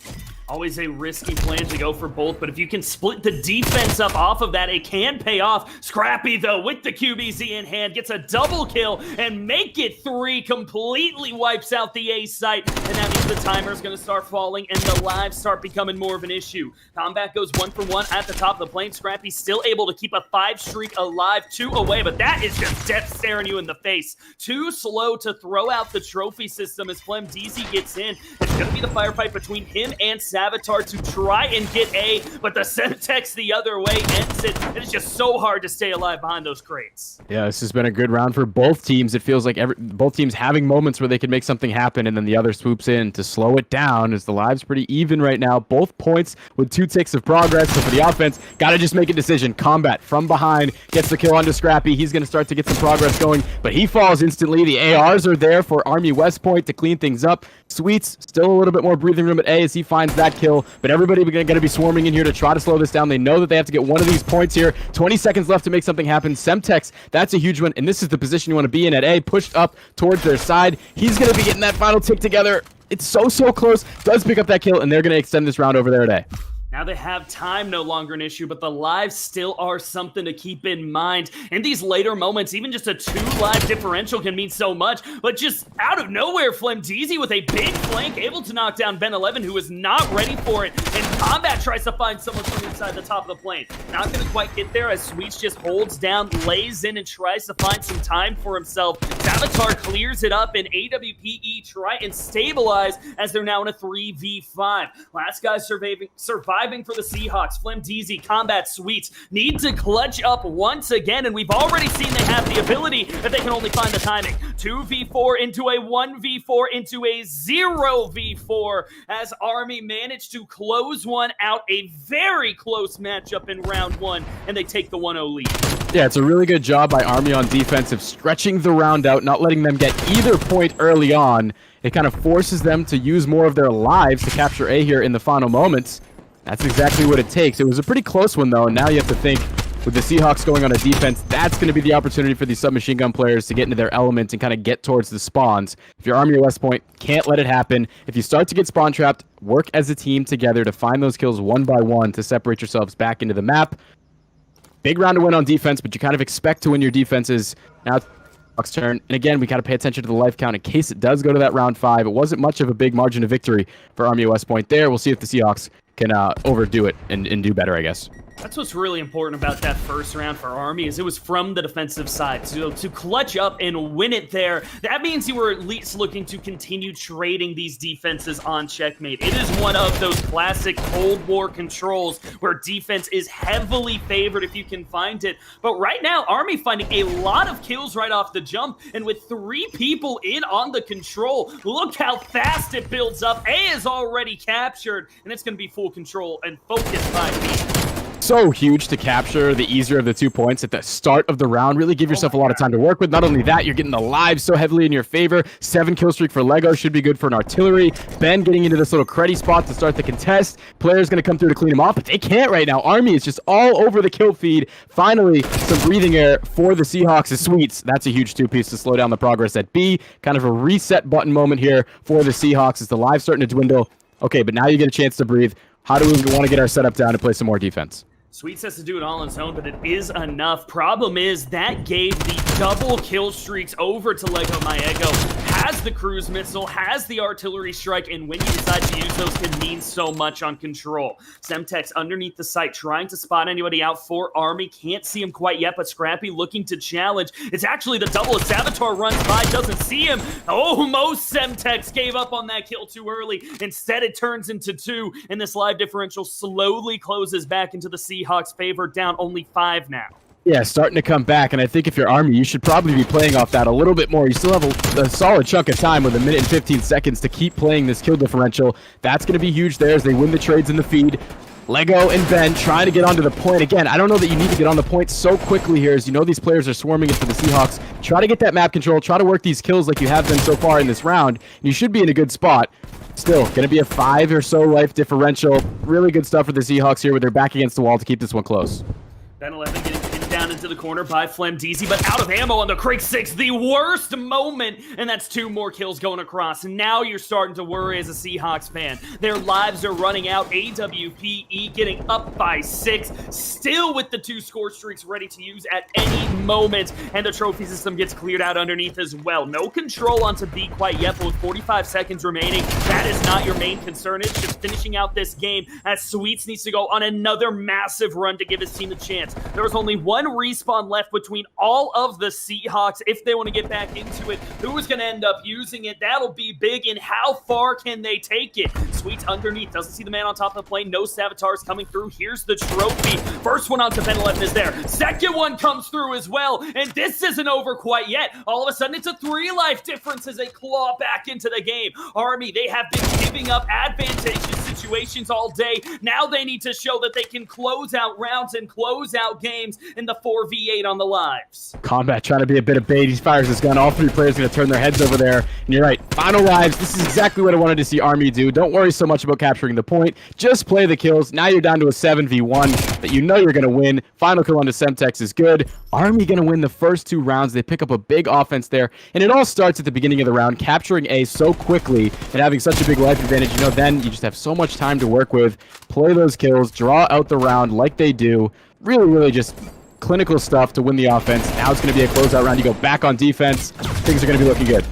Always a risky plan to go for both, but if you can split the defense up off of that, it can pay off. Scrappy, though, with the QBZ in hand, gets a double kill and make it 3, completely wipes out the A site, and that means the timer is going to start falling and the lives start becoming more of an issue. Combat goes 1 for 1 at the top of the plane. Scrappy still able to keep a 5 streak alive, 2 away, but that is just death staring you in the face. Too slow to throw out the trophy system as Flem DZ gets in. It's going to be the firefight between him and Savitar to try and get A, but the Semtex the other way ends it. It is just so hard to stay alive behind those crates. Yeah, this has been a good round for both teams. It feels like both teams having moments where they can make something happen, and then the other swoops in to slow it down as the lives pretty even right now. Both points with 2 ticks of progress. So for the offense, got to just make a decision. Combat from behind gets the kill onto Scrappy. He's going to start to get some progress going, but he falls instantly. The ARs are there for Army West Point to clean things up. Sweets still a little bit more breathing room at A as he finds that kill, but everybody going to be swarming in here to try to slow this down. They know that they have to get one of these points here. 20 seconds left to make something happen. Semtex, that's a huge one, and this is the position you want to be in at A, pushed up towards their side. He's going to be getting that final tick together. It's so close. Does pick up that kill, and they're going to extend this round over there at A. Now they have time, no longer an issue, but the lives still are something to keep in mind. In these later moments, even just a 2-live differential can mean so much, but just out of nowhere, Flem DZ with a big flank, able to knock down Ben 11, who is not ready for it, and Combat tries to find someone from inside the top of the plane. Not going to quite get there as Sweets just holds down, lays in, and tries to find some time for himself. Savitar clears it up, and AWPE try and stabilize as they're now in a 3v5. Last guy surviving for the Seahawks. Flem DZ, Combat, Sweets need to clutch up once again, and we've already seen they have the ability that they can only find the timing. 2v4 into a 1v4 into a 0v4 as Army managed to close one out. A very close matchup in round one, and they take the 1-0 lead. Yeah, it's a really good job by Army on defense of stretching the round out, not letting them get either point early on. It kind of forces them to use more of their lives to capture A here in the final moments. That's exactly what it takes. It was a pretty close one, though, and now you have to think, with the Seahawks going on a defense, that's going to be the opportunity for these submachine gun players to get into their element and kind of get towards the spawns. If you're Army or West Point, can't let it happen. If you start to get spawn trapped, work as a team together to find those kills one by one to separate yourselves back into the map. Big round to win on defense, but you kind of expect to win your defenses. Now it's Seahawks' turn. And again, we got to pay attention to the life count in case it does go to that round 5. It wasn't much of a big margin of victory for Army of West Point there. We'll see if the Seahawks can overdo it and do better, I guess. That's what's really important about that first round for Army is it was from the defensive side. So to clutch up and win it there, that means you were at least looking to continue trading these defenses on checkmate. It is one of those classic Cold War controls where defense is heavily favored if you can find it. But right now, Army finding a lot of kills right off the jump, and with 3 people in on the control, look how fast it builds up. A is already captured, and it's going to be full control and focused by B. So huge to capture the easier of the 2 points at the start of the round. Really give yourself a lot of time to work with. Not only that, you're getting the lives so heavily in your favor. 7 kill streak for Lego should be good for an artillery. Ben getting into this little creddy spot to start the contest. Players going to come through to clean him off, but they can't right now. Army is just all over the kill feed. Finally, some breathing air for the Seahawks is Sweets. That's a huge 2-piece to slow down the progress at B. Kind of a reset button moment here for the Seahawks as the lives starting to dwindle. Okay, but now you get a chance to breathe. How do we want to get our setup down and play some more defense? Sweets has to do it all on his own, but it is enough. Problem is, that gave the double kill streaks over to Lego Maego. Has the cruise missile, has the artillery strike, and when you decide to use those can mean so much on control. Semtex underneath the site, trying to spot anybody out for Army. Can't see him quite yet, but Scrappy looking to challenge. It's actually the double as Savitar runs by, doesn't see him. Almost Semtex gave up on that kill too early. Instead, it turns into 2, and this live differential slowly closes back into the Seahawks' favor, down only 5 now. Yeah, starting to come back, and I think if you're Army, you should probably be playing off that a little bit more. You still have a solid chunk of time with 1 minute and 15 seconds to keep playing this kill differential. That's going to be huge there as they win the trades in the feed. Lego and Ben trying to get onto the point. Again, I don't know that you need to get on the point so quickly here as you know these players are swarming into the Seahawks. Try to get that map control. Try to work these kills like you have been so far in this round. And you should be in a good spot. Still, going to be a 5 or so life differential. Really good stuff for the Seahawks here with their back against the wall to keep this one close. Ben 11 getting pinned down into the corner by Flemdeezy, but out of ammo on the Craig 6, the worst moment, and that's 2 more kills going across. And now you're starting to worry as a Seahawks fan. Their lives are running out. AWPE getting up by 6, still with the 2 score streaks ready to use at any moment, and the trophy system gets cleared out underneath as well. No control onto B quite yet, but with 45 seconds remaining, that is not your main concern. It's just finishing out this game as Sweets needs to go on another massive run to give his team a chance. There was only 1 respawn left between all of the Seahawks if they want to get back into it. Who is going to end up using it? That'll be big, and how far can they take it? Sweets underneath, doesn't see the man on top of the plane. No Savitars coming through. Here's the trophy. First one onto Ben 11 is there. Second one comes through as well, and this isn't over quite yet. All of a sudden, it's a 3 life difference as they claw back into the game. Army, they have been giving up advantageous situations all day. Now they need to show that they can close out rounds and close out games in the 4v8 on the lives. Combat trying to be a bit of bait. He fires his gun. All 3 players going to turn their heads over there. And you're right. Final lives. This is exactly what I wanted to see Army do. Don't worry so much about capturing the point. Just play the kills. Now you're down to a 7v1 that you know you're going to win. Final kill onto Semtex is good. Army going to win the first 2 rounds. They pick up a big offense there. And it all starts at the beginning of the round. Capturing A so quickly and having such a big life advantage. You know, then you just have so much time to work with. Play those kills. Draw out the round like they do. Really just clinical stuff to win the offense. Now it's going to be a closeout round. You go back on defense. Things are going to be looking good.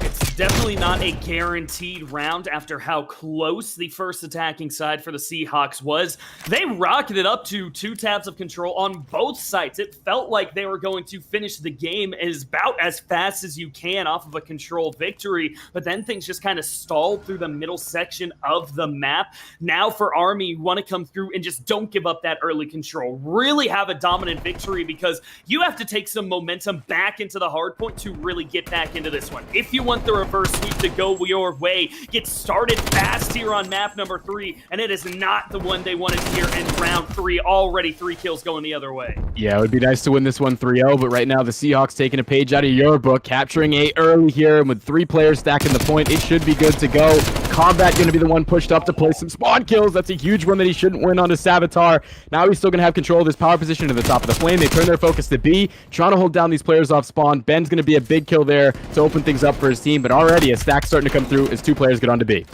It's Definitely not a guaranteed round after how close the first attacking side for the Seahawks was. They rocketed up to 2 tabs of control on both sides. It felt like they were going to finish the game about as fast as you can off of a control victory, but then things just kind of stalled through the middle section of the map. Now for Army, you want to come through and just don't give up that early control. Really have a dominant victory because you have to take some momentum back into the hard point to really get back into this one. If you want the reverse sweep to go your way, get started fast here on map number 3, and it is not the one they wanted here in round 3. Already 3 kills going the other way. Yeah, it would be nice to win this one 3-0, but right now the Seahawks taking a page out of your book, capturing A early here, and with 3 players stacking the point, it should be good to go. Combat going to be the one pushed up to play some spawn kills. That's a huge one that he shouldn't win onto Savitar. Now he's still going to have control of his power position to the top of the plane. They turn their focus to B, trying to hold down these players off spawn. Ben's going to be a big kill there to open things up for his team, but already a stack starting to come through as 2 players get onto B.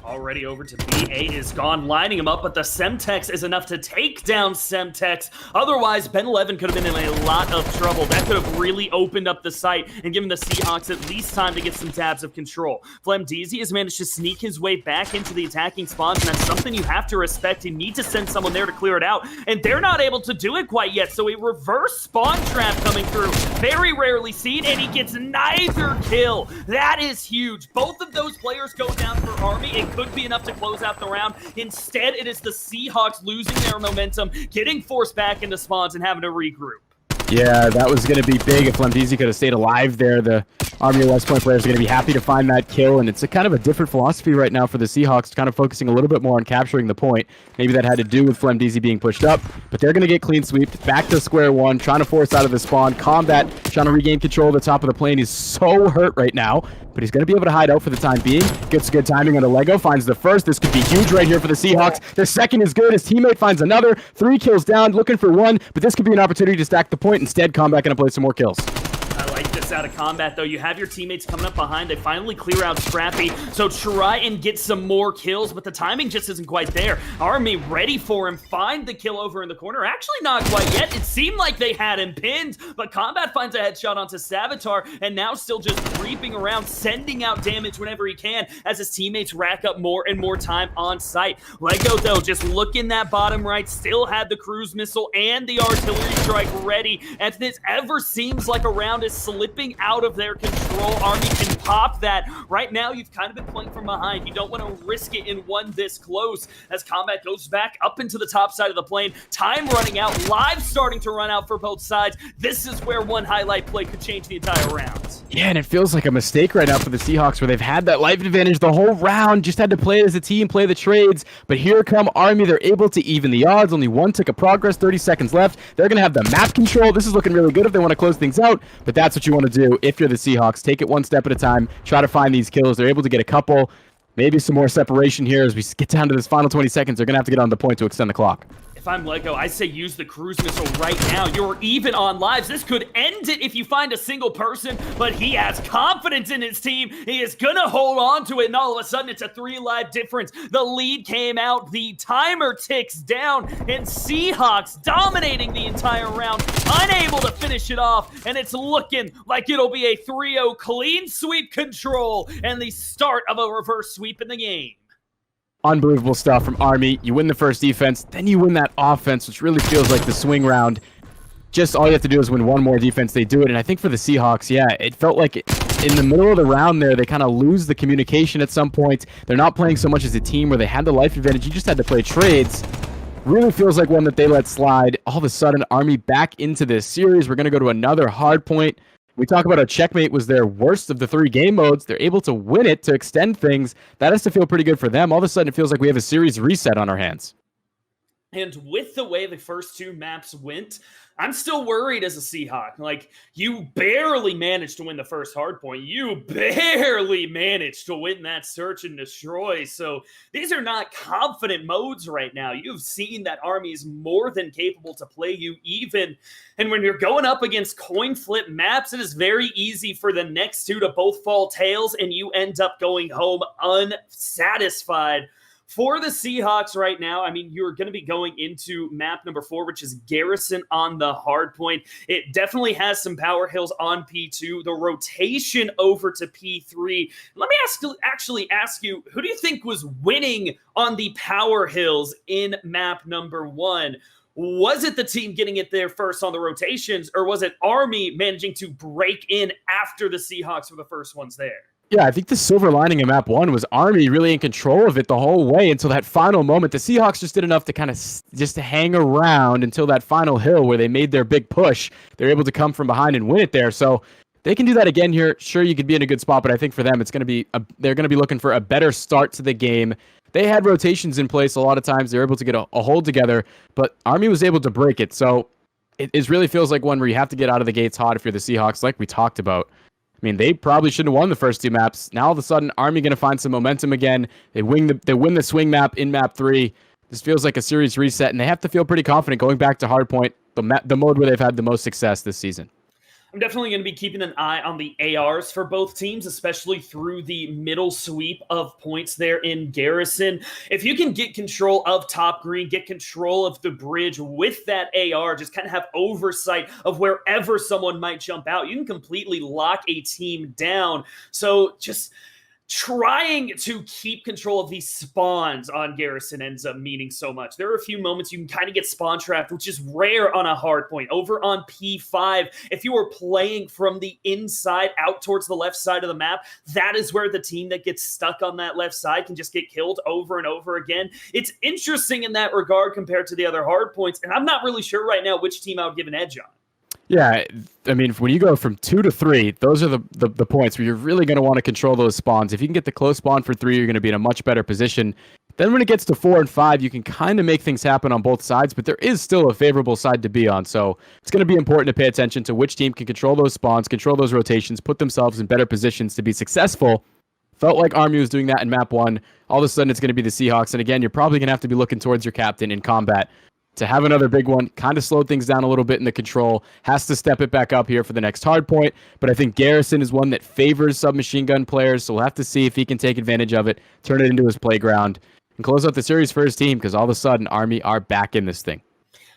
Already over to B. A is gone, lining him up, but the Semtex is enough to take down Semtex. Otherwise, Ben 11 could have been in a lot of trouble. That could have really opened up the site and given the Seahawks at least time to get some tabs of control. Flemdeezy has managed to sneak his way back into the attacking spawns, and that's something you have to respect. You need to send someone there to clear it out, and they're not able to do it quite yet, so a reverse spawn trap coming through. Very rarely seen, and he gets neither kill. That is huge. Both of those players go down for Army. It could be enough to close out the round. Instead, it is the Seahawks losing their momentum, getting forced back into spawns and having to regroup. Yeah, that was going to be big if Lemdeezy could have stayed alive there. The Army West Point players are going to be happy to find that kill, and it's a kind of a different philosophy right now for the Seahawks, kind of focusing a little bit more on capturing the point. Maybe that had to do with Flemdeezy being pushed up, but they're going to get clean sweeped, back to square one, trying to force out of the spawn. Combat trying to regain control of the top of the plane. He's so hurt right now, but he's going to be able to hide out for the time being. Gets good timing on the Lego, finds the first. This could be huge right here for the Seahawks. The second is good. His teammate finds another. 3 kills down, looking for 1, but this could be an opportunity to stack the point. Instead, Combat going to play some more kills. I like this out of Combat, though. You have your teammates coming up behind. They finally clear out Scrappy, so try and get some more kills, but the timing just isn't quite there. Army ready for him. Find the kill over in the corner. Actually, not quite yet. It seemed like they had him pinned, but Combat finds a headshot onto Savitar, and now still just creeping around, sending out damage whenever he can as his teammates rack up more and more time on site. Lego, though, just look in that bottom right, still had the cruise missile and the artillery strike ready. If this ever seems like a round is slipping out of their control, Army can pop that. Right now, you've kind of been playing from behind. You don't want to risk it in one this close as Combat goes back up into the top side of the plane. Time running out, lives starting to run out for both sides. This is where one highlight play could change the entire round. Yeah, and it feels like a mistake right now for the Seahawks where they've had that life advantage the whole round, just had to play it as a team, play the trades, but here come Army. They're able to even the odds. Only 1 tick of progress, 30 seconds left. They're going to have the map control. This is looking really good if they want to close things out, but that's what you want to do if you're the Seahawks. Take it one step at a time, try to find these kills. They're able to get a couple, maybe some more separation here as we get down to this final 20 seconds. They're going to have to get on the point to extend the clock. If I'm Lego, I say use the cruise missile right now. You're even on lives. This could end it if you find a single person, but he has confidence in his team. He is going to hold on to it, and all of a sudden, it's a 3 live difference. The lead came out. The timer ticks down, and Seahawks dominating the entire round, unable to finish it off, and it's looking like it'll be a 3-0 clean sweep control and the start of a reverse sweep in the game. Unbelievable stuff from Army. You win the first defense, then you win that offense, which really feels like the swing round. Just all you have to do is win one more defense. They do it, and I think for the Seahawks, yeah, it felt like in the middle of the round there, they kind of lose the communication at some point. They're not playing so much as a team where they had the life advantage. You just had to play trades. Really feels like one that they let slide. All of a sudden, Army back into this series. We're going to go to another hard point. We talk about a checkmate was their worst of the 3 game modes. They're able to win it to extend things. That has to feel pretty good for them. All of a sudden, it feels like we have a series reset on our hands. And with the way the first 2 maps went, I'm still worried as a Seahawk. Like, you barely managed to win the first hardpoint. You barely managed to win that search and destroy. So these are not confident modes right now. You've seen that Army is more than capable to play you even. And when you're going up against coin flip maps, it is very easy for the next 2 to both fall tails, and you end up going home unsatisfied. For the Seahawks right now, I mean, you're going to be going into map number 4, which is Garrison on the hard point. It definitely has some power hills on P2. The rotation over to P3. Let me actually ask you, who do you think was winning on the power hills in map number 1? Was it the team getting it there first on the rotations, or was it Army managing to break in after the Seahawks were the first ones there? Yeah, I think the silver lining in map 1 was Army really in control of it the whole way until that final moment. The Seahawks just did enough to kind of just hang around until that final hill where they made their big push. They're able to come from behind and win it there. So they can do that again here. Sure, you could be in a good spot, but I think for them, it's going to be they're going to be looking for a better start to the game. They had rotations in place a lot of times. They were able to get a hold together, but Army was able to break it. So it really feels like one where you have to get out of the gates hot if you're the Seahawks, like we talked about. I mean, they probably shouldn't have won the first 2 maps. Now all of a sudden, Army going to find some momentum again. They win the swing map in map 3. This feels like a series reset, and they have to feel pretty confident going back to hardpoint, the mode where they've had the most success this season. I'm definitely going to be keeping an eye on the ARs for both teams, especially through the middle sweep of points there in Garrison. If you can get control of top green, get control of the bridge with that AR, just kind of have oversight of wherever someone might jump out, you can completely lock a team down. So just trying to keep control of these spawns on Garrison ends up meaning so much. There are a few moments you can kind of get spawn trapped, which is rare on a hard point. Over on P5, if you are playing from the inside out towards the left side of the map, that is where the team that gets stuck on that left side can just get killed over and over again. It's interesting in that regard compared to the other hard points, and I'm not really sure right now which team I would give an edge on. Yeah, I mean, when you go from 2 to 3, those are the points where you're really going to want to control those spawns. If you can get the close spawn for 3, you're going to be in a much better position. Then when it gets to 4 and 5, you can kind of make things happen on both sides, but there is still a favorable side to be on. So it's going to be important to pay attention to which team can control those spawns, control those rotations, put themselves in better positions to be successful. Felt like Army was doing that in map 1. All of a sudden, it's going to be the Seahawks. And again, you're probably going to have to be looking towards your captain in combat to have another big one, kind of slowed things down a little bit in the control. Has to step it back up here for the next hard point. But I think Garrison is one that favors submachine gun players, so we'll have to see if he can take advantage of it, turn it into his playground, and close out the series for his team, because all of a sudden, Army are back in this thing.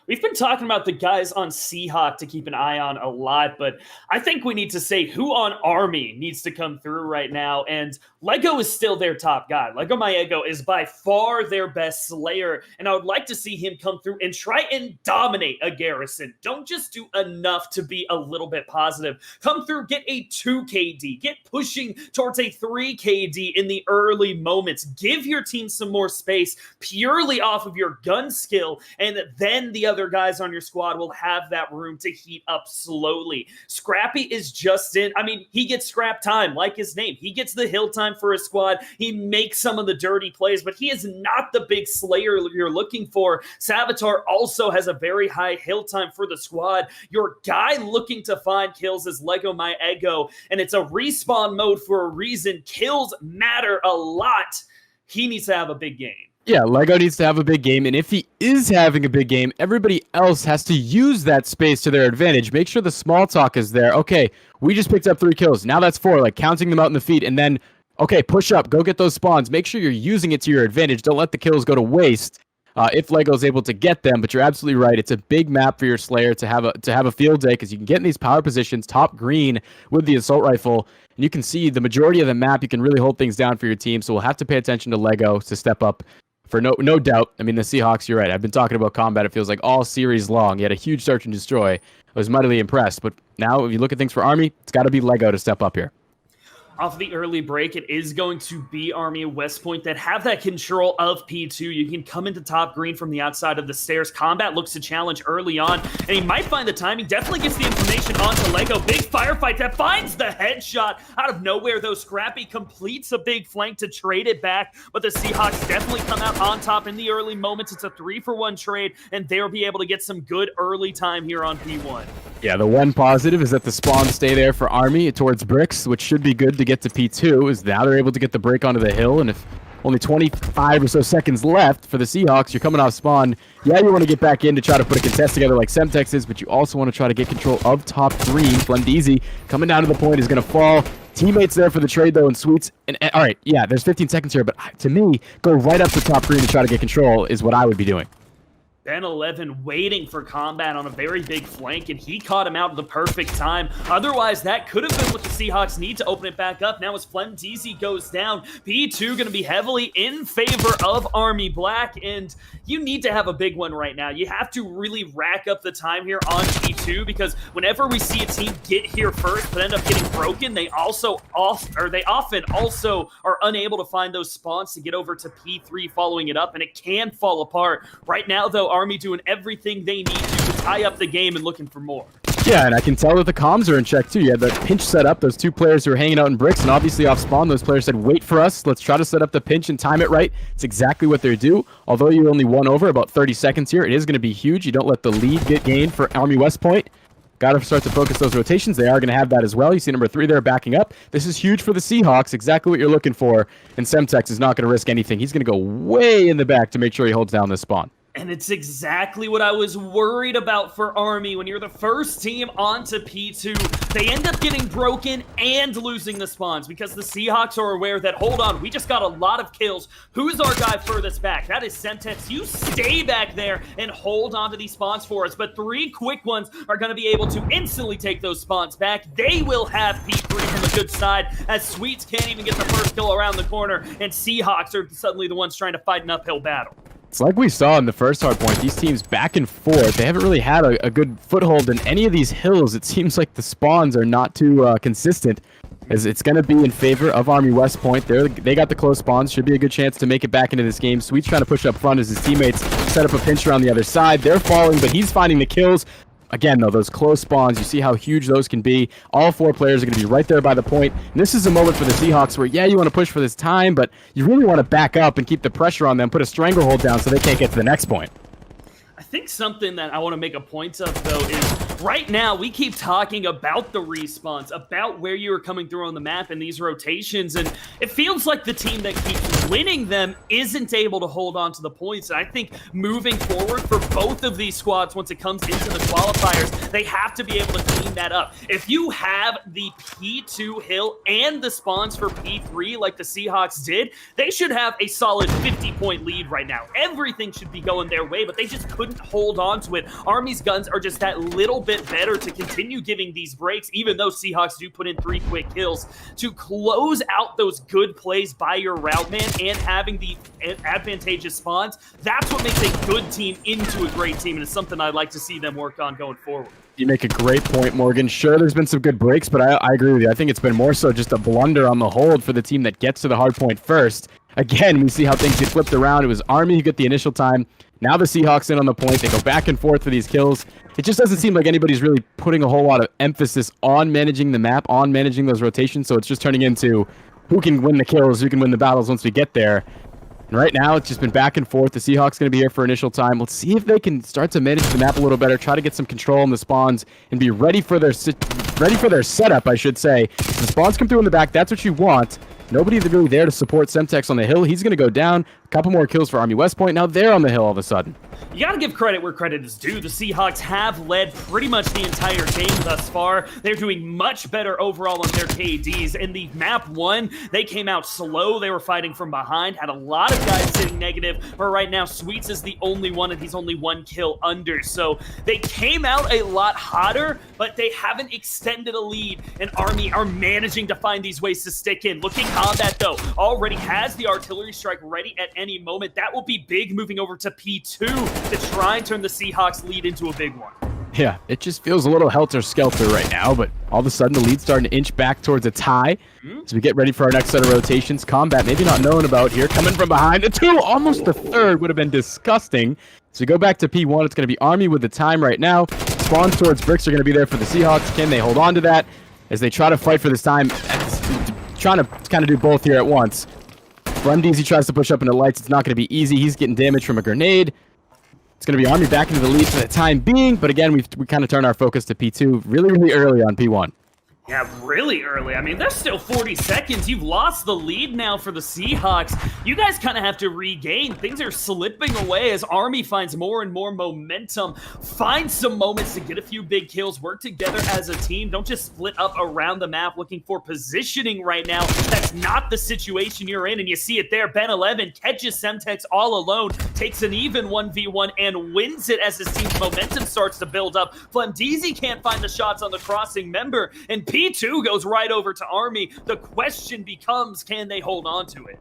We've been talking about the guys on Seahawk to keep an eye on a lot, but I think we need to say who on Army needs to come through right now, and Lego is still their top guy. Lego Maego is by far their best Slayer, and I would like to see him come through and try and dominate a Garrison. Don't just do enough to be a little bit positive. Come through, get a 2 KD, get pushing towards a 3 KD in the early moments. Give your team some more space purely off of your gun skill, and then the other guys on your squad will have that room to heat up slowly. Scrappy is just in. I mean, he gets scrap time, like his name. He gets the hill time for his squad. He makes some of the dirty plays, but he is not the big Slayer you're looking for. Savitar also has a very high hill time for the squad. Your guy looking to find kills is Lego Maego, and it's a respawn mode for a reason. Kills matter a lot. He needs to have a big game. Yeah, Lego needs to have a big game, and if he is having a big game, everybody else has to use that space to their advantage. Make sure the small talk is there. Okay, we just picked up 3 kills. Now that's 4, like counting them out in the feed, and then, okay, push up, go get those spawns. Make sure you're using it to your advantage. Don't let the kills go to waste if Lego's able to get them, but you're absolutely right. It's a big map for your Slayer to have a field day, because you can get in these power positions, top green with the assault rifle, and you can see the majority of the map. You can really hold things down for your team, so we'll have to pay attention to Lego to step up. For no doubt. I mean, the Seahawks, you're right. I've been talking about combat, it feels like, all series long. He had a huge search and destroy. I was mightily impressed. But now, if you look at things for Army, it's got to be Lego to step up here. Off the early break, it is going to be Army of West Point that have that control of P2. You can come into top green from the outside of the stairs. Combat looks to challenge early on, and he might find the timing. Definitely gets the information onto Lego. Big firefight that finds the headshot out of nowhere, though. Scrappy completes a big flank to trade it back, but the Seahawks definitely come out on top in the early moments. It's a 3-for-1 trade, and they'll be able to get some good early time here on P1. Yeah, the one positive is that the spawns stay there for Army towards bricks, which should be good to get to P2, is now they're able to get the break onto the hill, and if Only 25 or so seconds left for the Seahawks. You're coming off spawn. Yeah, you want to get back in to try to put a contest together like Semtex is, but you also want to try to get control of top green. Flendeezy coming down to the point is going to fall. Teammates there for the trade, though, and Sweets. And all right, yeah, there's 15 seconds here, but to me, go right up to top green to try to get control is what I would be doing. Ben 11 waiting for combat on a very big flank, and he caught him out at the perfect time. Otherwise, that could have been what the Seahawks need to open it back up. Now as Flendeezy goes down, P2 going to be heavily in favor of Army Black, and you need to have a big one right now. You have to really rack up the time here on P2, because whenever we see a team get here first but end up getting broken, they often also are unable to find those spawns to get over to P3 following it up, and it can fall apart. Right now, though, Army doing everything they need to tie up the game and looking for more. Yeah, and I can tell that the comms are in check too. You had the pinch set up, those two players who are hanging out in bricks, and obviously off spawn, those players said, wait for us, let's try to set up the pinch and time it right. It's exactly what they do. Although you only won over about 30 seconds here, it is going to be huge. You don't let the lead get gained for Army West Point. Got to start to focus those rotations. They are going to have that as well. You see number 3 there backing up. This is huge for the Seahawks, exactly what you're looking for, and Semtex is not going to risk anything. He's going to go way in the back to make sure he holds down this spawn. And it's exactly what I was worried about for Army. When you're the first team onto P2, they end up getting broken and losing the spawns because the Seahawks are aware that, hold on, we just got a lot of kills. Who's our guy furthest back? That is Semtex. You stay back there and hold on to these spawns for us. But 3 quick ones are going to be able to instantly take those spawns back. They will have P3 from the good side, as Sweets can't even get the first kill around the corner, and Seahawks are suddenly the ones trying to fight an uphill battle. It's like we saw in the first hardpoint, these teams back and forth. They haven't really had a good foothold in any of these hills. It seems like the spawns are not too consistent, as it's going to be in favor of Army West Point. They got the close spawns. Should be a good chance to make it back into this game. Sweet's trying to push up front as his teammates set up a pinch around the other side. They're falling, but he's finding the kills. Again, though, those close spawns, you see how huge those can be. All 4 players are going to be right there by the point. And this is a moment for the Seahawks where, yeah, you want to push for this time, but you really want to back up and keep the pressure on them, put a stranglehold down so they can't get to the next point. I think something that I want to make a point of, though, is right now we keep talking about the respawns, about where you are coming through on the map and these rotations, and it feels like the team that keeps winning them isn't able to hold on to the points. And I think moving forward for both of these squads, once it comes into the qualifiers, they have to be able to clean that up. If you have the P2 hill and the spawns for P3 like the Seahawks did, they should have a solid 50-point lead right now. Everything should be going their way, but they just couldn't hold on to it. Army's guns are just that little bit better to continue giving these breaks, even though Seahawks do put in 3 quick kills to close out those good plays by your route man and having the advantageous spawns. That's what makes a good team into a great team, and it's something I'd like to see them work on going forward. You make a great point, Morgan. Sure, there's been some good breaks, but I agree with you. I think it's been more so just a blunder on the hold for the team that gets to the hard point first. Again, we see how things get flipped around. It was Army who got the initial time. Now the Seahawks in on the point. They go back and forth for these kills. It just doesn't seem like anybody's really putting a whole lot of emphasis on managing the map, on managing those rotations. So it's just turning into who can win the kills, who can win the battles once we get there. And right now, it's just been back and forth. The Seahawks going to be here for initial time. Let's see if they can start to manage the map a little better, try to get some control on the spawns, and be ready for their setup, I should say. If the spawns come through in the back, that's what you want. Nobody really there to support Semtex on the hill. He's going to go down. A couple more kills for Army West Point. Now they're on the hill all of a sudden. You got to give credit where credit is due. The Seahawks have led pretty much the entire game thus far. They're doing much better overall on their KDs. In the map 1, they came out slow. They were fighting from behind, had a lot of guys sitting negative. But right now, Sweets is the only one, and he's only 1 kill under. So they came out a lot hotter, but they haven't extended a lead. And Army are managing to find these ways to stick in. Looking combat, though, already has the artillery strike ready at any moment. That will be big moving over to P2 to try and turn the Seahawks lead into a big one. Yeah, it just feels a little helter-skelter right now, but all of a sudden the lead's starting to inch back towards a tie. As we get ready for our next set of rotations. Combat maybe not known about here, coming from behind. The 2, almost the 3rd would have been disgusting. So we go back to P1. It's going to be Army with the time right now. Spawns towards bricks are going to be there for the Seahawks. Can they hold on to that as they try to fight for this time? Trying to kind of do both here at once. Flendeezy tries to push up into lights. It's not going to be easy. He's getting damage from a grenade. It's going to be Army back into the lead for the time being, but again, we kind of turn our focus to P2 really, really early on P1. Yeah, really early. I mean, there's still 40 seconds. You've lost the lead now for the Seahawks. You guys kind of have to regain. Things are slipping away as Army finds more and more momentum. Find some moments to get a few big kills. Work together as a team. Don't just split up around the map looking for positioning right now. That's not the situation you're in, and you see it there. Ben 11 catches Semtex all alone, takes an even 1v1, and wins it as his team's momentum starts to build up. Flemdeezy can't find the shots on the crossing member, and P2 goes right over to Army. The question becomes, can they hold on to it?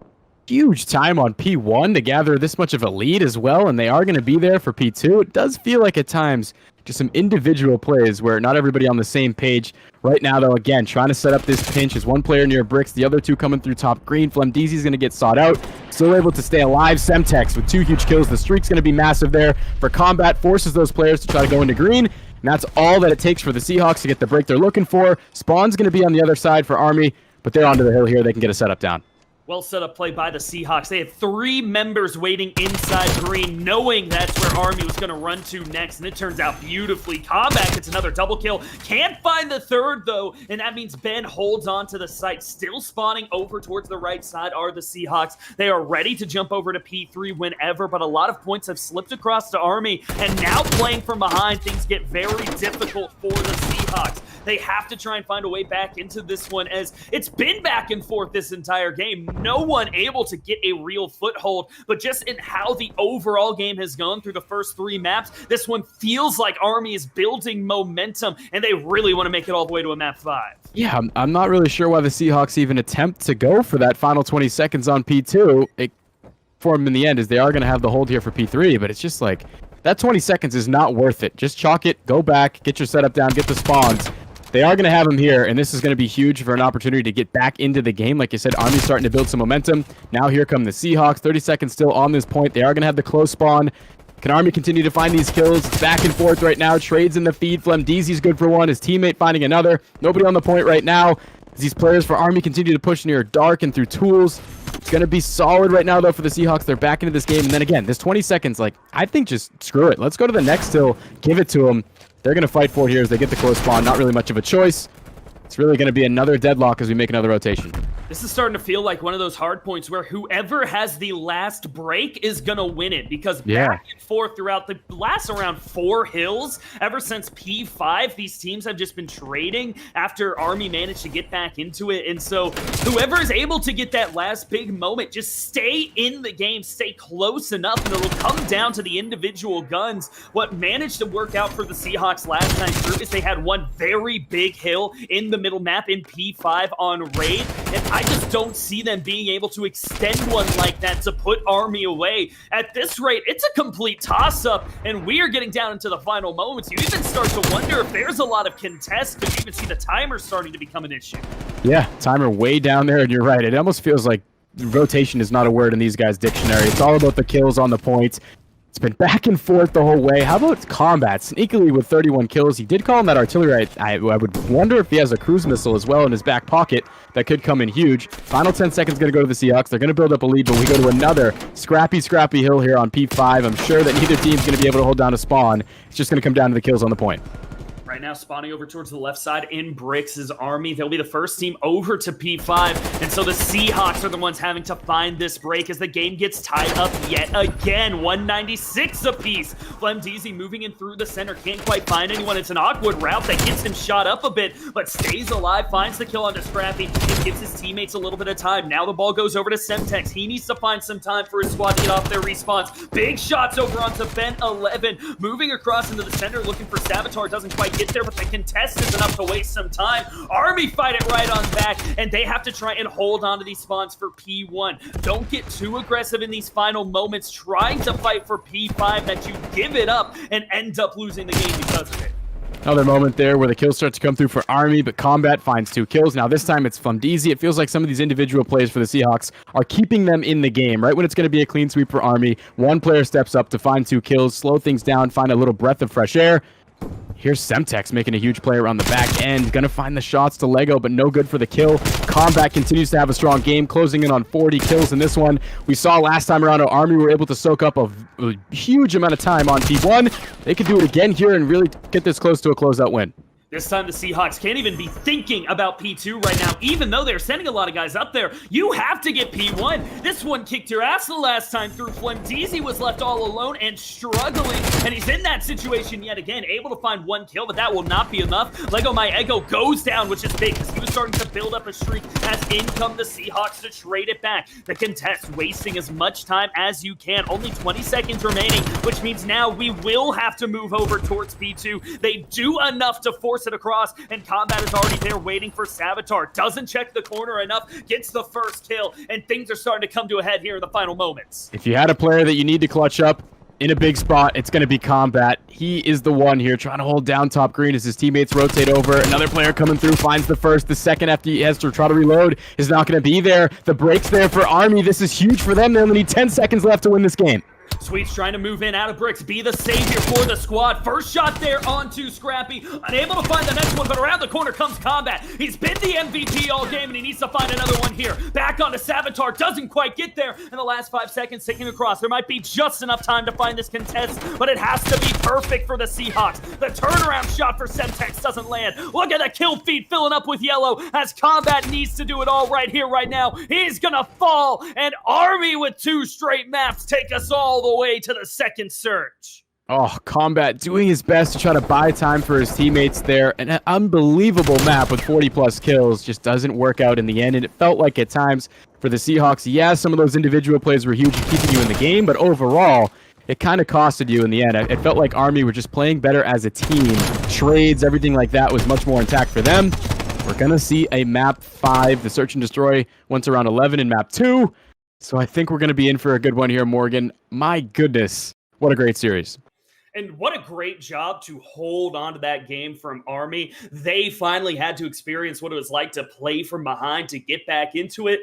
Huge time on P1 to gather this much of a lead as well, and they are going to be there for P2. It does feel like at times just some individual plays where not everybody on the same page. Right now, though, again, trying to set up this pinch is one player near bricks, the other two coming through top green. Flemdeezy's going to get sought out. Still able to stay alive. Semtex with 2 huge kills. The streak's going to be massive there for Combat. Forces those players to try to go into green. And that's all that it takes for the Seahawks to get the break they're looking for. Spawn's going to be on the other side for Army, but they're onto the hill here. They can get a setup down. Well set up play by the Seahawks. They had 3 members waiting inside green, knowing that's where Army was going to run to next, and it turns out beautifully. Combat gets another double kill. Can't find the third, though, and that means Ben holds on to the site. Still spawning over towards the right side are the Seahawks. They are ready to jump over to P3 whenever, but a lot of points have slipped across to Army, and now playing from behind, things get very difficult for the Seahawks. They have to try and find a way back into this one, as it's been back and forth this entire game. No one able to get a real foothold, but just in how the overall game has gone through the first 3 maps, this one feels like Army is building momentum, and they really want to make it all the way to a map 5. Yeah, I'm not really sure why the Seahawks even attempt to go for that final 20 seconds on P2. For them in the end, is they are going to have the hold here for P3, but it's just like, that 20 seconds is not worth it. Just chalk it, go back, get your setup down, get the spawns. They are going to have him here, and this is going to be huge for an opportunity to get back into the game. Like I said, Army's starting to build some momentum. Now here come the Seahawks. 30 seconds still on this point. They are going to have the close spawn. Can Army continue to find these kills? It's back and forth right now. Trades in the feed. Flemdeezy's good for one. His teammate finding another. Nobody on the point right now. As these players for Army continue to push near dark and through tools. It's going to be solid right now, though, for the Seahawks. They're back into this game. And then again, this 20 seconds, like, I think just screw it. Let's go to the next hill. Give it to them. They're going to fight for it here as they get the close spawn. Not really much of a choice. It's really going to be another deadlock as we make another rotation. This is starting to feel like one of those hard points where whoever has the last break is going to win it, because back and forth throughout the last around 4 hills, ever since P5, these teams have just been trading after Army managed to get back into it. And so whoever is able to get that last big moment, just stay in the game, stay close enough, and it'll come down to the individual guns. What managed to work out for the Seahawks last time through is they had one very big hill in the middle map in P5 on raid, and I just don't see them being able to extend one like that to put Army away. At this rate, it's a complete toss-up, and we are getting down into the final moments. You even start to wonder if there's a lot of contest, because you even see the timer starting to become an issue. Yeah, timer way down there, and you're right. It almost feels like rotation is not a word in these guys' dictionary. It's all about the kills on the points. It's been back and forth the whole way. How about Combat? Sneakily with 31 kills. He did call him that artillery. I would wonder if he has a cruise missile as well in his back pocket. That could come in huge. Final 10 seconds going to go to the Seahawks. They're going to build up a lead, but we go to another scrappy hill here on P5. I'm sure that neither team's going to be able to hold down a spawn. It's just going to come down to the kills on the point. Right now, spawning over towards the left side in bricks is Army. They'll be the first team over to P5, and so the Seahawks are the ones having to find this break as the game gets tied up yet again. 196 apiece. Flemdeezy moving in through the center. Can't quite find anyone. It's an awkward route that gets him shot up a bit, but stays alive, finds the kill onto Scrappy, and gives his teammates a little bit of time. Now the ball goes over to Semtex. He needs to find some time for his squad to get off their respawns. Big shots over onto Ben 11. Moving across into the center, looking for Savitar. Doesn't quite get there, but the contest is enough to waste some time. Army fight it right on back, and they have to try and hold on to these spawns for P1. Don't get too aggressive in these final moments, trying to fight for P5 that you give it up and end up losing the game because of it. Another moment there where the kills start to come through for Army, but Combat finds 2 kills. Now this time it's Flemdeezy. It feels like some of these individual plays for the Seahawks are keeping them in the game. Right when it's going to be a clean sweep for Army, one player steps up to find 2 kills, slow things down, find a little breath of fresh air. Here's Semtex making a huge play around the back end. Gonna find the shots to Lego, but no good for the kill. Combat continues to have a strong game, closing in on 40 kills in this one. We saw last time around how Army were able to soak up a huge amount of time on P1. They could do it again here and really get this close to a closeout win. This time the Seahawks can't even be thinking about P2 right now, even though they're sending a lot of guys up there. You have to get P1. This one kicked your ass the last time through. Flemdeezy was left all alone and struggling, and he's in that situation yet again, able to find one kill, but that will not be enough. Lego My Ego goes down, which is big, because he was starting to build up a streak as in come the Seahawks to trade it back. The contest wasting as much time as you can. Only 20 seconds remaining, which means now we will have to move over towards P2. They do enough to force it across, and Combat is already there waiting for Savitar. Doesn't check the corner enough, gets the first kill, and things are starting to come to a head here in the final moments. If you had a player that you need to clutch up in a big spot, it's going to be Combat. He is the one here trying to hold down top green as his teammates rotate over. Another player coming through finds the first. The second after he has to try to reload is not going to be there. The break's there for Army. This is huge for them. They only need 10 seconds left to win this game. Sweet's trying to move in out of bricks, be the savior for the squad. First shot there onto Scrappy, unable to find the next one, but around the corner comes Combat. He's been the MVP all game, and he needs to find another one here. Back onto Savitar, doesn't quite get there in the last 5 seconds, taking across. There might be just enough time to find this contest, but it has to be perfect for the Seahawks. The turnaround shot for Semtex doesn't land. Look at the kill feed filling up with yellow as Combat needs to do it all right here, right now. He's gonna fall, and Army with 2 straight maps take us all the way to the second search. Oh, Combat doing his best to try to buy time for his teammates there. An unbelievable map with 40+ kills just doesn't work out in the end, and it felt like at times for the Seahawks, yeah, some of those individual plays were huge in keeping you in the game, but overall, it kind of costed you in the end. It felt like Army were just playing better as a team. Trades, everything like that was much more intact for them. We're going to see a map 5, the Search and Destroy, once around 11 in map 2. So I think we're going to be in for a good one here, Morgan. My goodness, what a great series. And what a great job to hold on to that game from Army. They finally had to experience what it was like to play from behind, to get back into it,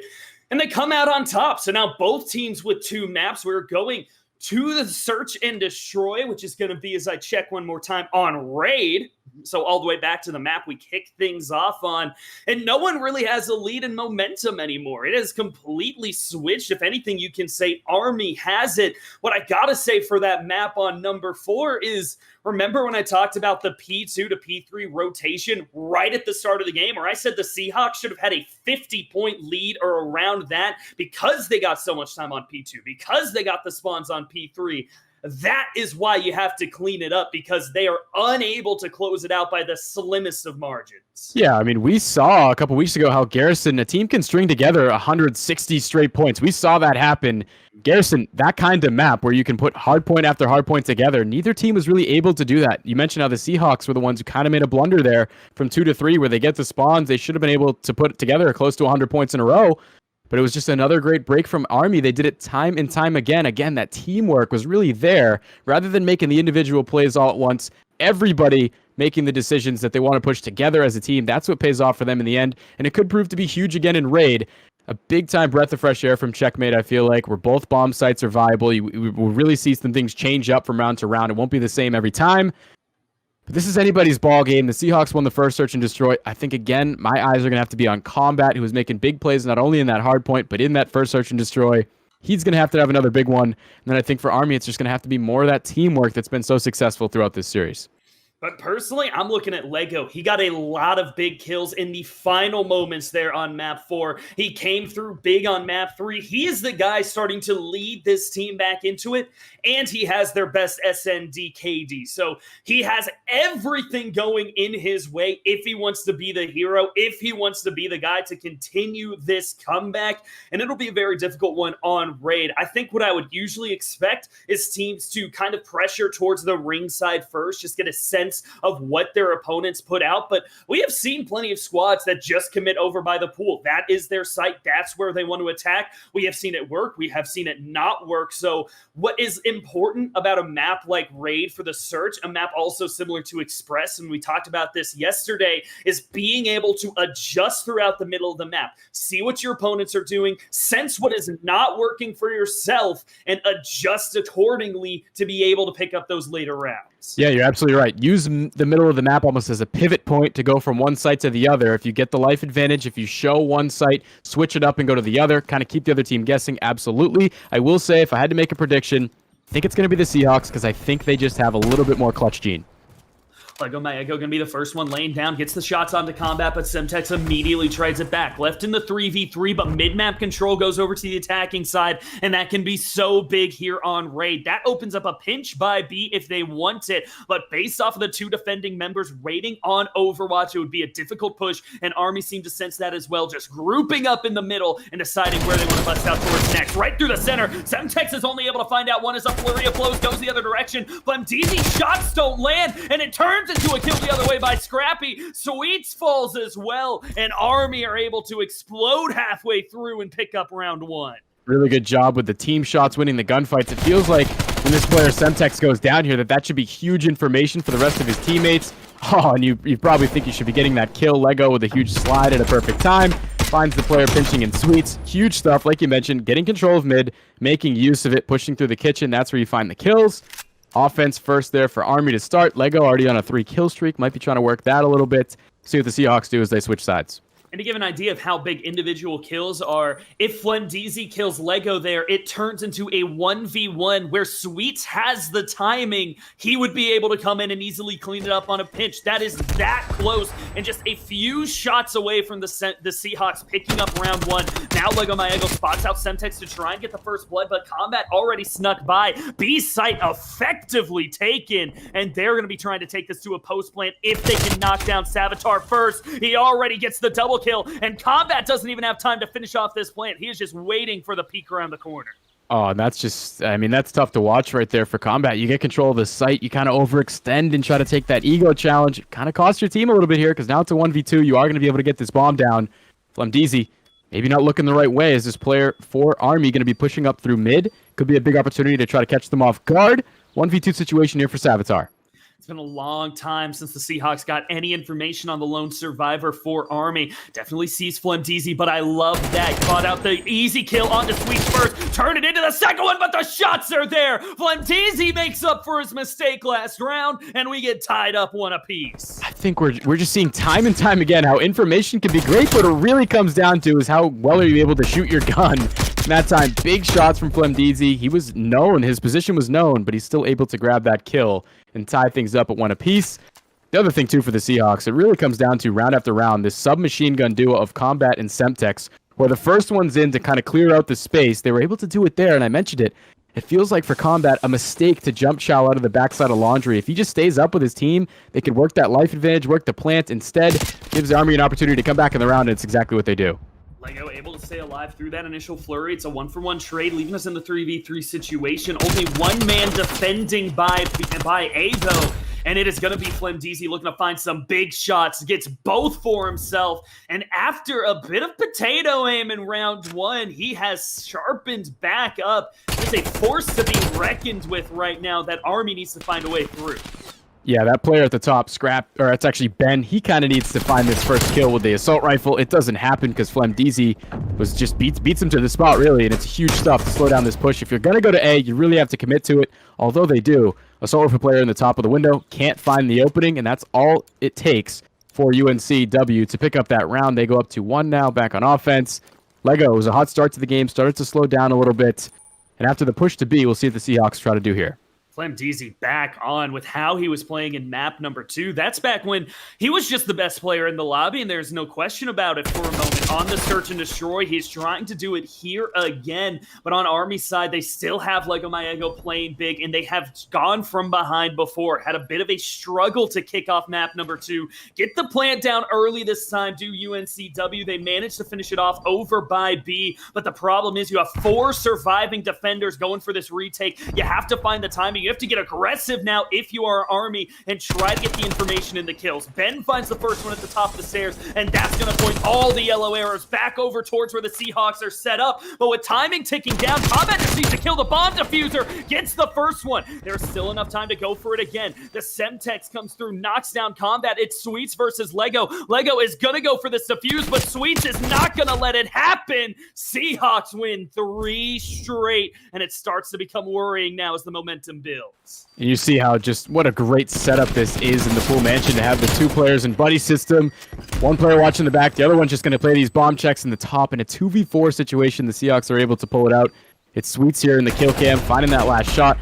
and they come out on top. So now both teams with 2 maps. We're going to the Search and Destroy, which is going to be, as I check one more time, on Raid. So all the way back to the map we kicked things off on, and no one really has a lead in momentum anymore. It has completely switched. If anything, you can say Army has it. What I gotta say for that map on number 4 is, remember when I talked about the P2 to P3 rotation right at the start of the game, or I said the Seahawks should have had a 50-point lead or around that because they got so much time on P2, because they got the spawns on P3. That is why you have to clean it up, because they are unable to close it out by the slimmest of margins. Yeah, I mean, we saw a couple weeks ago how Garrison, a team can string together 160 straight points. We saw that happen. Garrison, that kind of map where you can put hard point after hard point together, neither team was really able to do that. You mentioned how the Seahawks were the ones who kind of made a blunder there from 2 to 3 where they get the spawns. They should have been able to put together close to 100 points in a row. But it was just another great break from Army. They did it time and time again. Again, that teamwork was really there. Rather than making the individual plays all at once, everybody making the decisions that they want to push together as a team. That's what pays off for them in the end. And it could prove to be huge again in Raid. A big-time breath of fresh air from Checkmate, I feel like, where both bomb sites are viable. We will really see some things change up from round to round. It won't be the same every time. But this is anybody's ball game. The Seahawks won the first Search and Destroy. I think, again, my eyes are going to have to be on Combat, who was making big plays not only in that hard point, but in that first Search and Destroy. He's going to have another big one. And then I think for Army, it's just going to have to be more of that teamwork that's been so successful throughout this series. But personally, I'm looking at Lego. He got a lot of big kills in the final moments there on map 4. He came through big on map 3. He is the guy starting to lead this team back into it, and he has their best SND KD. So he has everything going in his way if he wants to be the hero, if he wants to be the guy to continue this comeback, and it'll be a very difficult one on Raid. I think what I would usually expect is teams to kind of pressure towards the ringside first, just get a sense of what their opponents put out, but we have seen plenty of squads that just commit over by the pool. That is their site. That's where they want to attack. We have seen it work. We have seen it not work. So what is important about a map like Raid for the Search, a map also similar to Express, and we talked about this yesterday, is being able to adjust throughout the middle of the map. See what your opponents are doing, sense what is not working for yourself, and adjust accordingly to be able to pick up those later rounds. Yeah, you're absolutely right. Use the middle of the map almost as a pivot point to go from one site to the other. If you get the life advantage, if you show one site, switch it up and go to the other, kind of keep the other team guessing. Absolutely. I will say, if I had to make a prediction, I think it's going to be the Seahawks because I think they just have a little bit more clutch gene. Lego Maego gonna be the first one laying down, gets the shots onto Combat, but Semtex immediately trades it back. Left in the 3v3, but mid-map control goes over to the attacking side, and that can be so big here on Raid. That opens up a pinch by B if they want it, but based off of the two defending members waiting on Overwatch, it would be a difficult push, and Army seemed to sense that as well, just grouping up in the middle and deciding where they want to bust out towards next. Right through the center, Semtex is only able to find out one as a flurry of blows goes the other direction, but Mdeezy shots don't land, and it turns into a kill the other way by Scrappy. Sweets falls as well, and Army are able to explode halfway through and pick up round one. Really good job with the team shots winning the gunfights. It feels like when this player Semtex goes down here that should be huge information for the rest of his teammates. Oh, and you probably think you should be getting that kill. Lego with a huge slide at a perfect time. Finds the player pinching in Sweets. Huge stuff, like you mentioned, getting control of mid, making use of it, pushing through the kitchen. That's where you find the kills. Offense first there for Army to start. Lego already on a 3-kill streak. Might be trying to work that a little bit. See what the Seahawks do as they switch sides. And to give an idea of how big individual kills are, if Flemdeezy kills Lego there, it turns into a 1v1 where Sweets has the timing. He would be able to come in and easily clean it up on a pinch. That is that close, and just a few shots away from the Seahawks picking up round one. Now Lego Maego spots out Semtex to try and get the first blood, but Combat already snuck by. B's site effectively taken, and they're going to be trying to take this to a post plant if they can knock down Savitar first. He already gets the double kill, and Combat doesn't even have time to finish off this plant. He is just waiting for the peek around the corner. Oh, and that's just, I mean, that's tough to watch right there for Combat. You get control of the site, you kind of overextend and try to take that ego challenge. It kind of costs your team a little bit here, because now it's a 1v2. You are going to be able to get this bomb down. Flemdeezy, maybe not looking the right way. Is this player for Army going to be pushing up through mid? Could be a big opportunity to try to catch them off guard. 1v2 situation here for Savitar. It's been a long time since the Seahawks got any information on the lone survivor for Army. Definitely sees Flemdeezy, but I love that. Caught out the easy kill onto Sweets first. Turn it into the second one, but the shots are there. Flemdeezy makes up for his mistake last round, and we get tied up one apiece. I think we're just seeing time and time again how information can be great, but it really comes down to is how well are you able to shoot your gun. And that time, big shots from Flemdeezy. He was known, his position was known, but he's still able to grab that kill and tie things up at one apiece. The other thing, too, for the Seahawks, it really comes down to round after round, this submachine gun duo of Combat and Semtex, where the first one's in to kind of clear out the space. They were able to do it there, and I mentioned it. It feels like for Combat a mistake to jump Chow out of the backside of Laundry. If he just stays up with his team, they could work that life advantage, work the plant. Instead, gives the Army an opportunity to come back in the round, and it's exactly what they do. Lego able to stay alive through that initial flurry. It's a 1-for-1 trade, leaving us in the 3v3 situation. Only one man defending by A, though. And it is going to be Flemdeezy looking to find some big shots. Gets both for himself. And after a bit of potato aim in round one, he has sharpened back up. It's a force to be reckoned with right now that Army needs to find a way through. Yeah, that player at the top, Scrap, or it's actually Ben, he kind of needs to find this first kill with the assault rifle. It doesn't happen because Flemdeezy was just beats him to the spot, really, and it's huge stuff to slow down this push. If you're going to go to A, you really have to commit to it, although they do. Assault rifle player in the top of the window can't find the opening, and that's all it takes for UNCW to pick up that round. They go up to 1 now, back on offense. Lego was a hot start to the game, started to slow down a little bit, and after the push to B, we'll see what the Seahawks try to do here. Flemdeezy back on with how he was playing in map number 2. That's back when he was just the best player in the lobby, and there's no question about it for a moment. On the search and destroy, he's trying to do it here again. But on Army's side, they still have Lego Maego playing big, and they have gone from behind before. Had a bit of a struggle to kick off map number 2. Get the plant down early this time, do UNCW. They managed to finish it off over by B, but the problem is you have 4 surviving defenders going for this retake. You have to find the timing. You have to get aggressive now if you are Army and try to get the information in the kills. Ben finds the first one at the top of the stairs, and that's going to point all the yellow arrows back over towards where the Seahawks are set up. But with timing ticking down, Combat just needs to kill the bomb diffuser, gets the first one. There's still enough time to go for it again. The Semtex comes through, knocks down Combat. It's Sweets versus Lego. Lego is going to go for this defuse, but Sweets is not going to let it happen. Seahawks win 3 straight, and it starts to become worrying now as the momentum builds. And you see how just what a great setup this is in the pool mansion to have the 2 players in buddy system. One player watching the back, the other one's just going to play these bomb checks in the top. In a 2v4 situation, the Seahawks are able to pull it out. It's Sweets here in the kill cam, finding that last shot.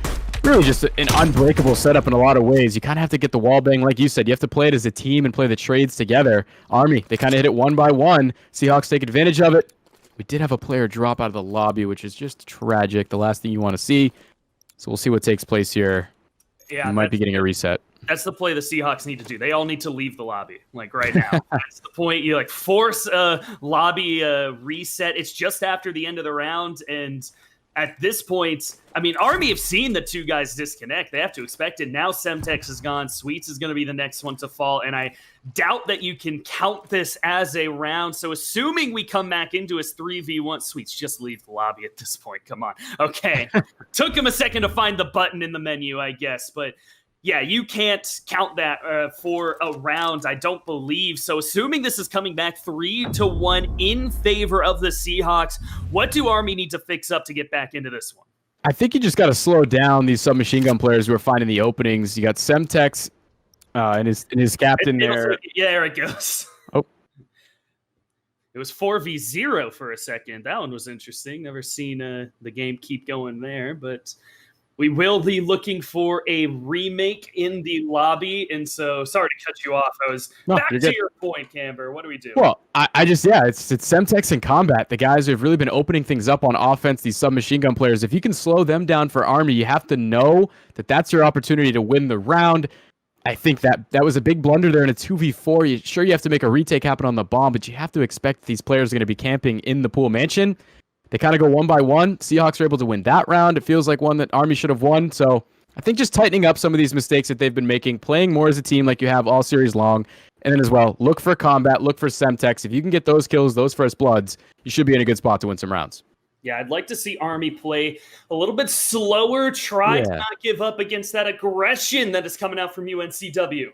really just an unbreakable setup in a lot of ways. You kind of have to get the wall bang, like you said. You have to play it as a team and play the trades together. Army, they kind of hit it one by one. Seahawks take advantage of it. We did have a player drop out of the lobby, which is just tragic. The last thing you want to see. So we'll see what takes place here. Yeah, we might be getting a reset. That's the play the Seahawks need to do. They all need to leave the lobby, like right now. That's the point. You like force a lobby reset. It's just after the end of the round, and at this point, I mean, Army have seen the two guys disconnect. They have to expect it. Now Semtex is gone. Sweets is going to be the next one to fall, and I doubt that you can count this as a round. So assuming we come back into his 3v1, Sweets, just leave the lobby at this point. Come on. Okay. Took him a second to find the button in the menu, I guess, but yeah, you can't count that for a round, I don't believe. So assuming this is coming back 3-1 in favor of the Seahawks, what do Army need to fix up to get back into this one? I think you just got to slow down these submachine gun players who are finding the openings. You got Semtex and his captain there. Yeah, there it goes. Oh. It was 4v0 for a second. That one was interesting. Never seen the game keep going there, but we will be looking for a remake in the lobby. And so, sorry to cut you off. I was back to your point, Camber. What do we do? Well, I just, yeah, it's Semtex and Combat. The guys who have really been opening things up on offense, these submachine gun players. If you can slow them down for Army, you have to know that that's your opportunity to win the round. I think that was a big blunder there in a 2v4. Sure, you have to make a retake happen on the bomb, but you have to expect these players are going to be camping in the pool mansion. They kind of go one by one. Seahawks are able to win that round. It feels like one that Army should have won. So I think just tightening up some of these mistakes that they've been making, playing more as a team like you have all series long, and then as well, look for Combat, look for Semtex. If you can get those kills, those first bloods, you should be in a good spot to win some rounds. Yeah, I'd like to see Army play a little bit slower, try to not give up against that aggression that is coming out from UNCW.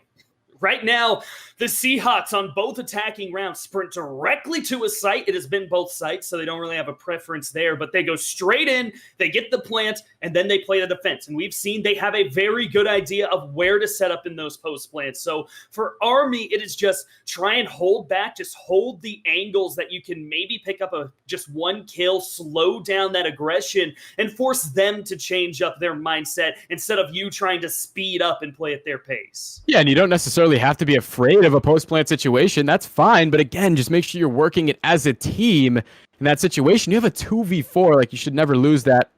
Right now, the Seahawks on both attacking rounds sprint directly to a site. It has been both sites, so they don't really have a preference there, but they go straight in, they get the plant, and then they play the defense. And we've seen they have a very good idea of where to set up in those post plants. So for Army, it is just try and hold back, just hold the angles that you can maybe pick up just one kill, slow down that aggression, and force them to change up their mindset instead of you trying to speed up and play at their pace. Yeah, and you don't necessarily have to be afraid of a post-plant situation. That's fine, but again, just make sure you're working it as a team in that situation. You have a 2v4, like you should never lose that.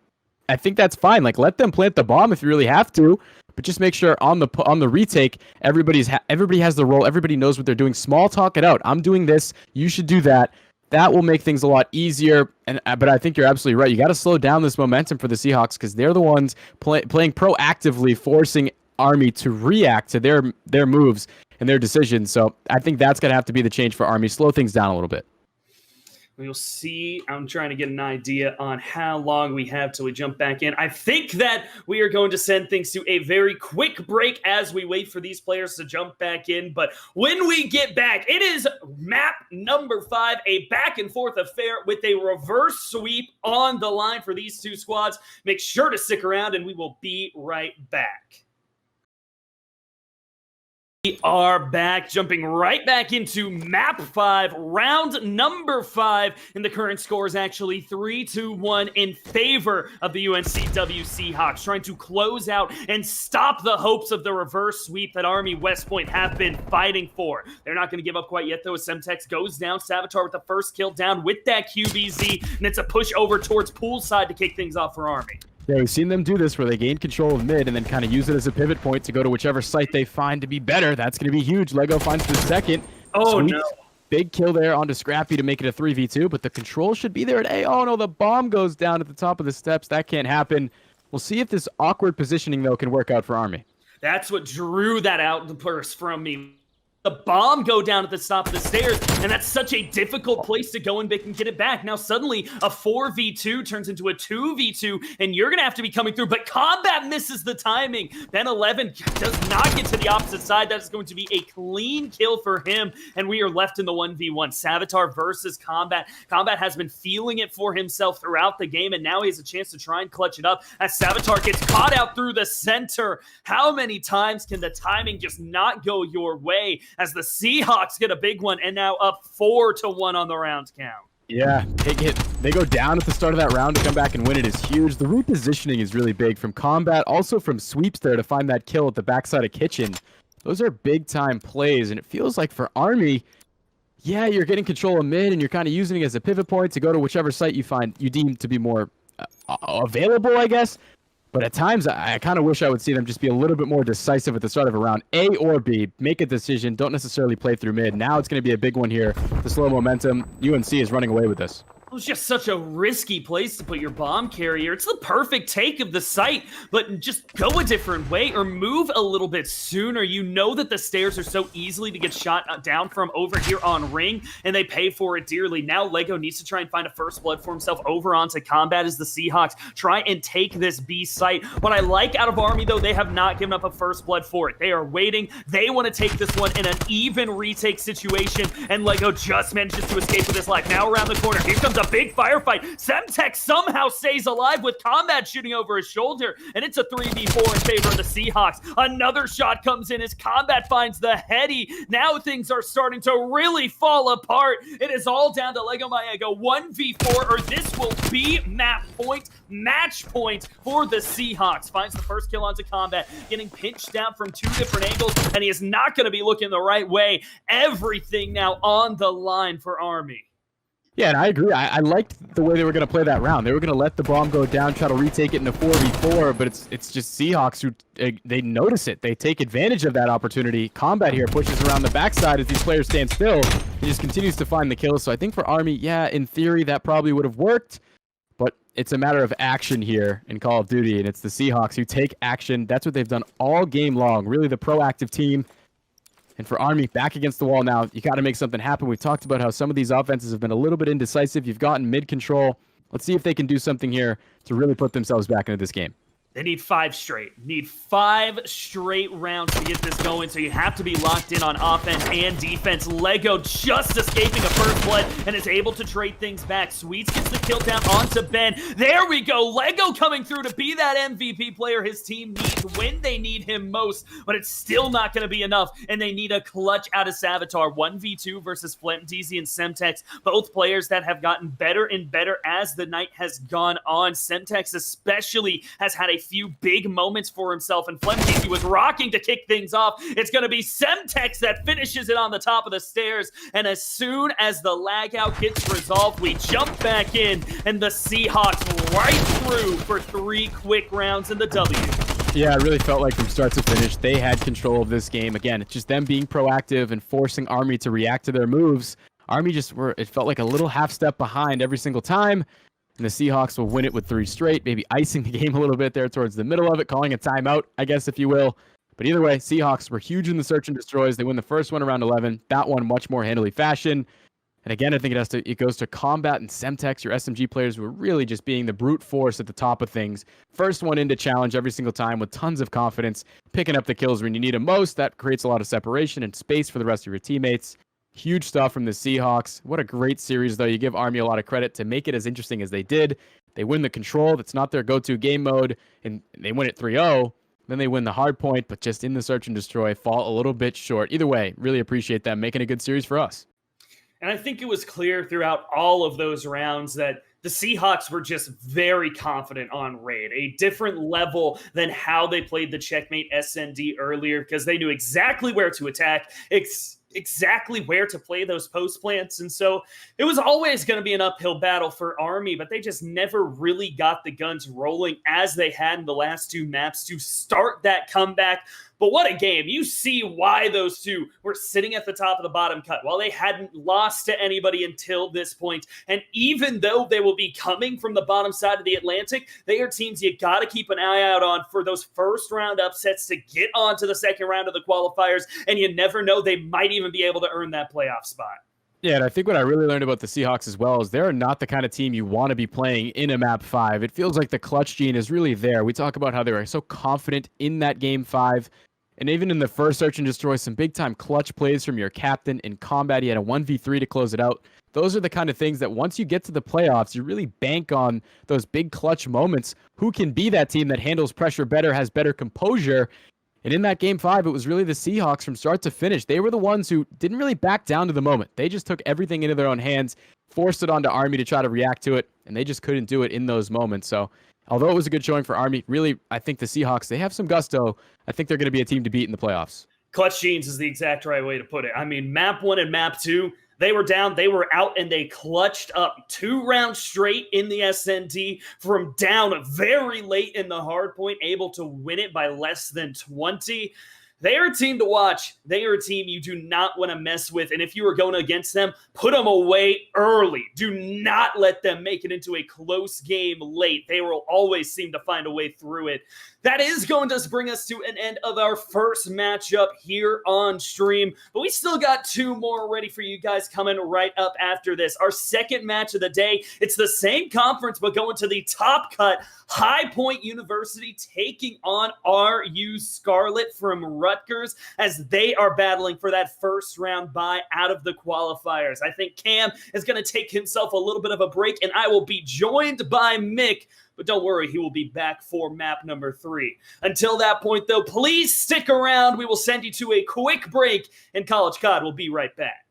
I think that's fine. Like let them plant the bomb if you really have to, but just make sure on the retake, everybody has the role. Everybody knows what they're doing. Small talk it out. I'm doing this. You should do that. That will make things a lot easier. But I think you're absolutely right. You got to slow down this momentum for the Seahawks because they're the ones playing proactively, forcing Army to react to their moves and their decisions. So I think that's going to have to be the change for Army. Slow things down a little bit. We'll see. I'm trying to get an idea on how long we have till we jump back in. I think that we are going to send things to a very quick break as we wait for these players to jump back in. But when we get back, it is map number 5, a back and forth affair with a reverse sweep on the line for these two squads. Make sure to stick around and we will be right back. We are back, jumping right back into map 5, round number 5, and the current score is actually 3-1 in favor of the UNCW Seahawks, trying to close out and stop the hopes of the reverse sweep that Army West Point have been fighting for. They're not going to give up quite yet, though, as Semtex goes down. Savitar with the first kill down with that QBZ, and it's a push over towards poolside to kick things off for Army. Yeah, we've seen them do this where they gain control of mid and then kind of use it as a pivot point to go to whichever site they find to be better. That's going to be huge. Lego finds the second. Oh, Sweet. no. Big kill there onto Scrappy to make it a 3v2, but the control should be there at A. Oh, no, the bomb goes down at the top of the steps. That can't happen. We'll see if this awkward positioning, though, can work out for Army. That's what drew that outburst from me. The bomb go down at the top of the stairs, and that's such a difficult place to go and they can get it back. Now suddenly a 4v2 turns into a 2v2, and you're going to have to be coming through, but Combat misses the timing. Then 11 does not get to the opposite side. That is going to be a clean kill for him, and we are left in the 1v1. Savitar versus Combat. Combat has been feeling it for himself throughout the game, and now he has a chance to try and clutch it up as Savitar gets caught out through the center. How many times can the timing just not go your way? As the Seahawks get a big one and now up 4-1 on the round count. Yeah, they go down at the start of that round to come back and win it is huge. The repositioning is really big from combat, also from sweeps there to find that kill at the backside of kitchen. Those are big time plays, and it feels like for Army, yeah, you're getting control of mid and you're kind of using it as a pivot point to go to whichever site you deem to be more available, I guess. But at times, I kind of wish I would see them just be a little bit more decisive at the start of a round. A or B, make a decision. Don't necessarily play through mid. Now it's going to be a big one here. The slow momentum. UNC is running away with this. It was just such a risky place to put your bomb carrier. It's the perfect take of the site, but just go a different way or move a little bit sooner. You know that the stairs are so easily to get shot down from over here on Ring, and they pay for it dearly. Now Lego needs to try and find a first blood for himself over onto combat as the Seahawks try and take this B site. What I like out of Army, though, they have not given up a first blood for it. They are waiting. They want to take this one in an even retake situation, and Lego just manages to escape with his life. Now around the corner, here comes a big firefight. Semtex somehow stays alive with combat shooting over his shoulder, and it's a 3v4 in favor of the Seahawks. Another shot comes in as combat finds the heady. Now things are starting to really fall apart. It is all down to Lego Maego 1v4, or this will be match point for the Seahawks. Finds the first kill onto combat, getting pinched down from two different angles, and he is not going to be looking the right way. Everything now on the line for Army. Yeah, and I agree. I liked the way they were going to play that round. They were going to let the bomb go down, try to retake it in a 4v4, but it's just Seahawks who, they notice it. They take advantage of that opportunity. Combat here pushes around the backside as these players stand still. He just continues to find the kills. So I think for Army, yeah, in theory, that probably would have worked, but it's a matter of action here in Call of Duty, and it's the Seahawks who take action. That's what they've done all game long. Really the proactive team. And for Army, back against the wall now, you got to make something happen. We've talked about how some of these offenses have been a little bit indecisive. You've gotten mid-control. Let's see if they can do something here to really put themselves back into this game. They need 5 straight. Need 5 straight rounds to get this going, so you have to be locked in on offense and defense. Lego just escaping a first blood and is able to trade things back. Sweets gets the kill down onto Ben. There we go. Lego coming through to be that MVP player his team needs when they need him most, but it's still not going to be enough, and they need a clutch out of Savitar. 1v2 versus Flint, DZ, and Semtex, both players that have gotten better and better as the night has gone on. Semtex especially has had a few big moments for himself, and Flemkeezy was rocking to kick things off. It's going to be Semtex that finishes it on the top of the stairs, and as soon as the lag out gets resolved, we jump back in, and the Seahawks right through for 3 quick rounds in the W. Yeah, it really felt like from start to finish, they had control of this game. Again, it's just them being proactive and forcing Army to react to their moves. Army it felt like a little half step behind every single time. And the Seahawks will win it with 3 straight, maybe icing the game a little bit there towards the middle of it, calling a timeout, I guess, if you will. But either way, Seahawks were huge in the search and destroys. They win the first one around 11. That one much more handily fashion. And again, I think it goes to combat and Semtex, your SMG players who are really just being the brute force at the top of things. First one in to challenge every single time with tons of confidence, picking up the kills when you need them most. That creates a lot of separation and space for the rest of your teammates. Huge stuff from the Seahawks. What a great series, though. You give Army a lot of credit to make it as interesting as they did. They win the control. That's not their go-to game mode, and they win it 3-0. Then they win the hard point, but just in the search and destroy, fall a little bit short. Either way, really appreciate them making a good series for us. And I think it was clear throughout all of those rounds that the Seahawks were just very confident on Raid, a different level than how they played the checkmate SND earlier, because they knew exactly where to attack, exactly where to play those post plants. And so it was always going to be an uphill battle for Army, but they just never really got the guns rolling as they had in the last 2 maps to start that comeback. But what a game. You see why those two were sitting at the top of the bottom cut while they hadn't lost to anybody until this point. And even though they will be coming from the bottom side of the Atlantic, they are teams you got to keep an eye out on for those first round upsets to get on to the second round of the qualifiers. And you never know, they might even be able to earn that playoff spot. Yeah, and I think what I really learned about the Seahawks as well is they're not the kind of team you want to be playing in a map 5. It feels like the clutch gene is really there. We talk about how they were so confident in that game 5. And even in the first search and destroy, some big-time clutch plays from your captain in combat. He had a 1v3 to close it out. Those are the kind of things that once you get to the playoffs, you really bank on those big clutch moments. Who can be that team that handles pressure better, has better composure? And in that game 5, it was really the Seahawks from start to finish. They were the ones who didn't really back down to the moment. They just took everything into their own hands, forced it onto Army to try to react to it, and they just couldn't do it in those moments. So although it was a good showing for Army, really, I think the Seahawks, they have some gusto. I think they're going to be a team to beat in the playoffs. Clutch jeans is the exact right way to put it. I mean, map 1 and map 2, they were down, they were out, and they clutched up 2 rounds straight in the SND from down very late in the hard point, able to win it by less than 20. They are a team to watch. They are a team you do not want to mess with. And if you are going against them, put them away early. Do not let them make it into a close game late. They will always seem to find a way through it. That is going to bring us to an end of our first matchup here on stream. But we still got 2 more ready for you guys coming right up after this. Our second match of the day, it's the same conference, but going to the top cut. High Point University taking on RU Scarlet from Rutgers as they are battling for that first round bye out of the qualifiers. I think Cam is going to take himself a little bit of a break, and I will be joined by Mick. But don't worry, he will be back for map number 3. Until that point, though, please stick around. We will send you to a quick break, and College COD will be right back.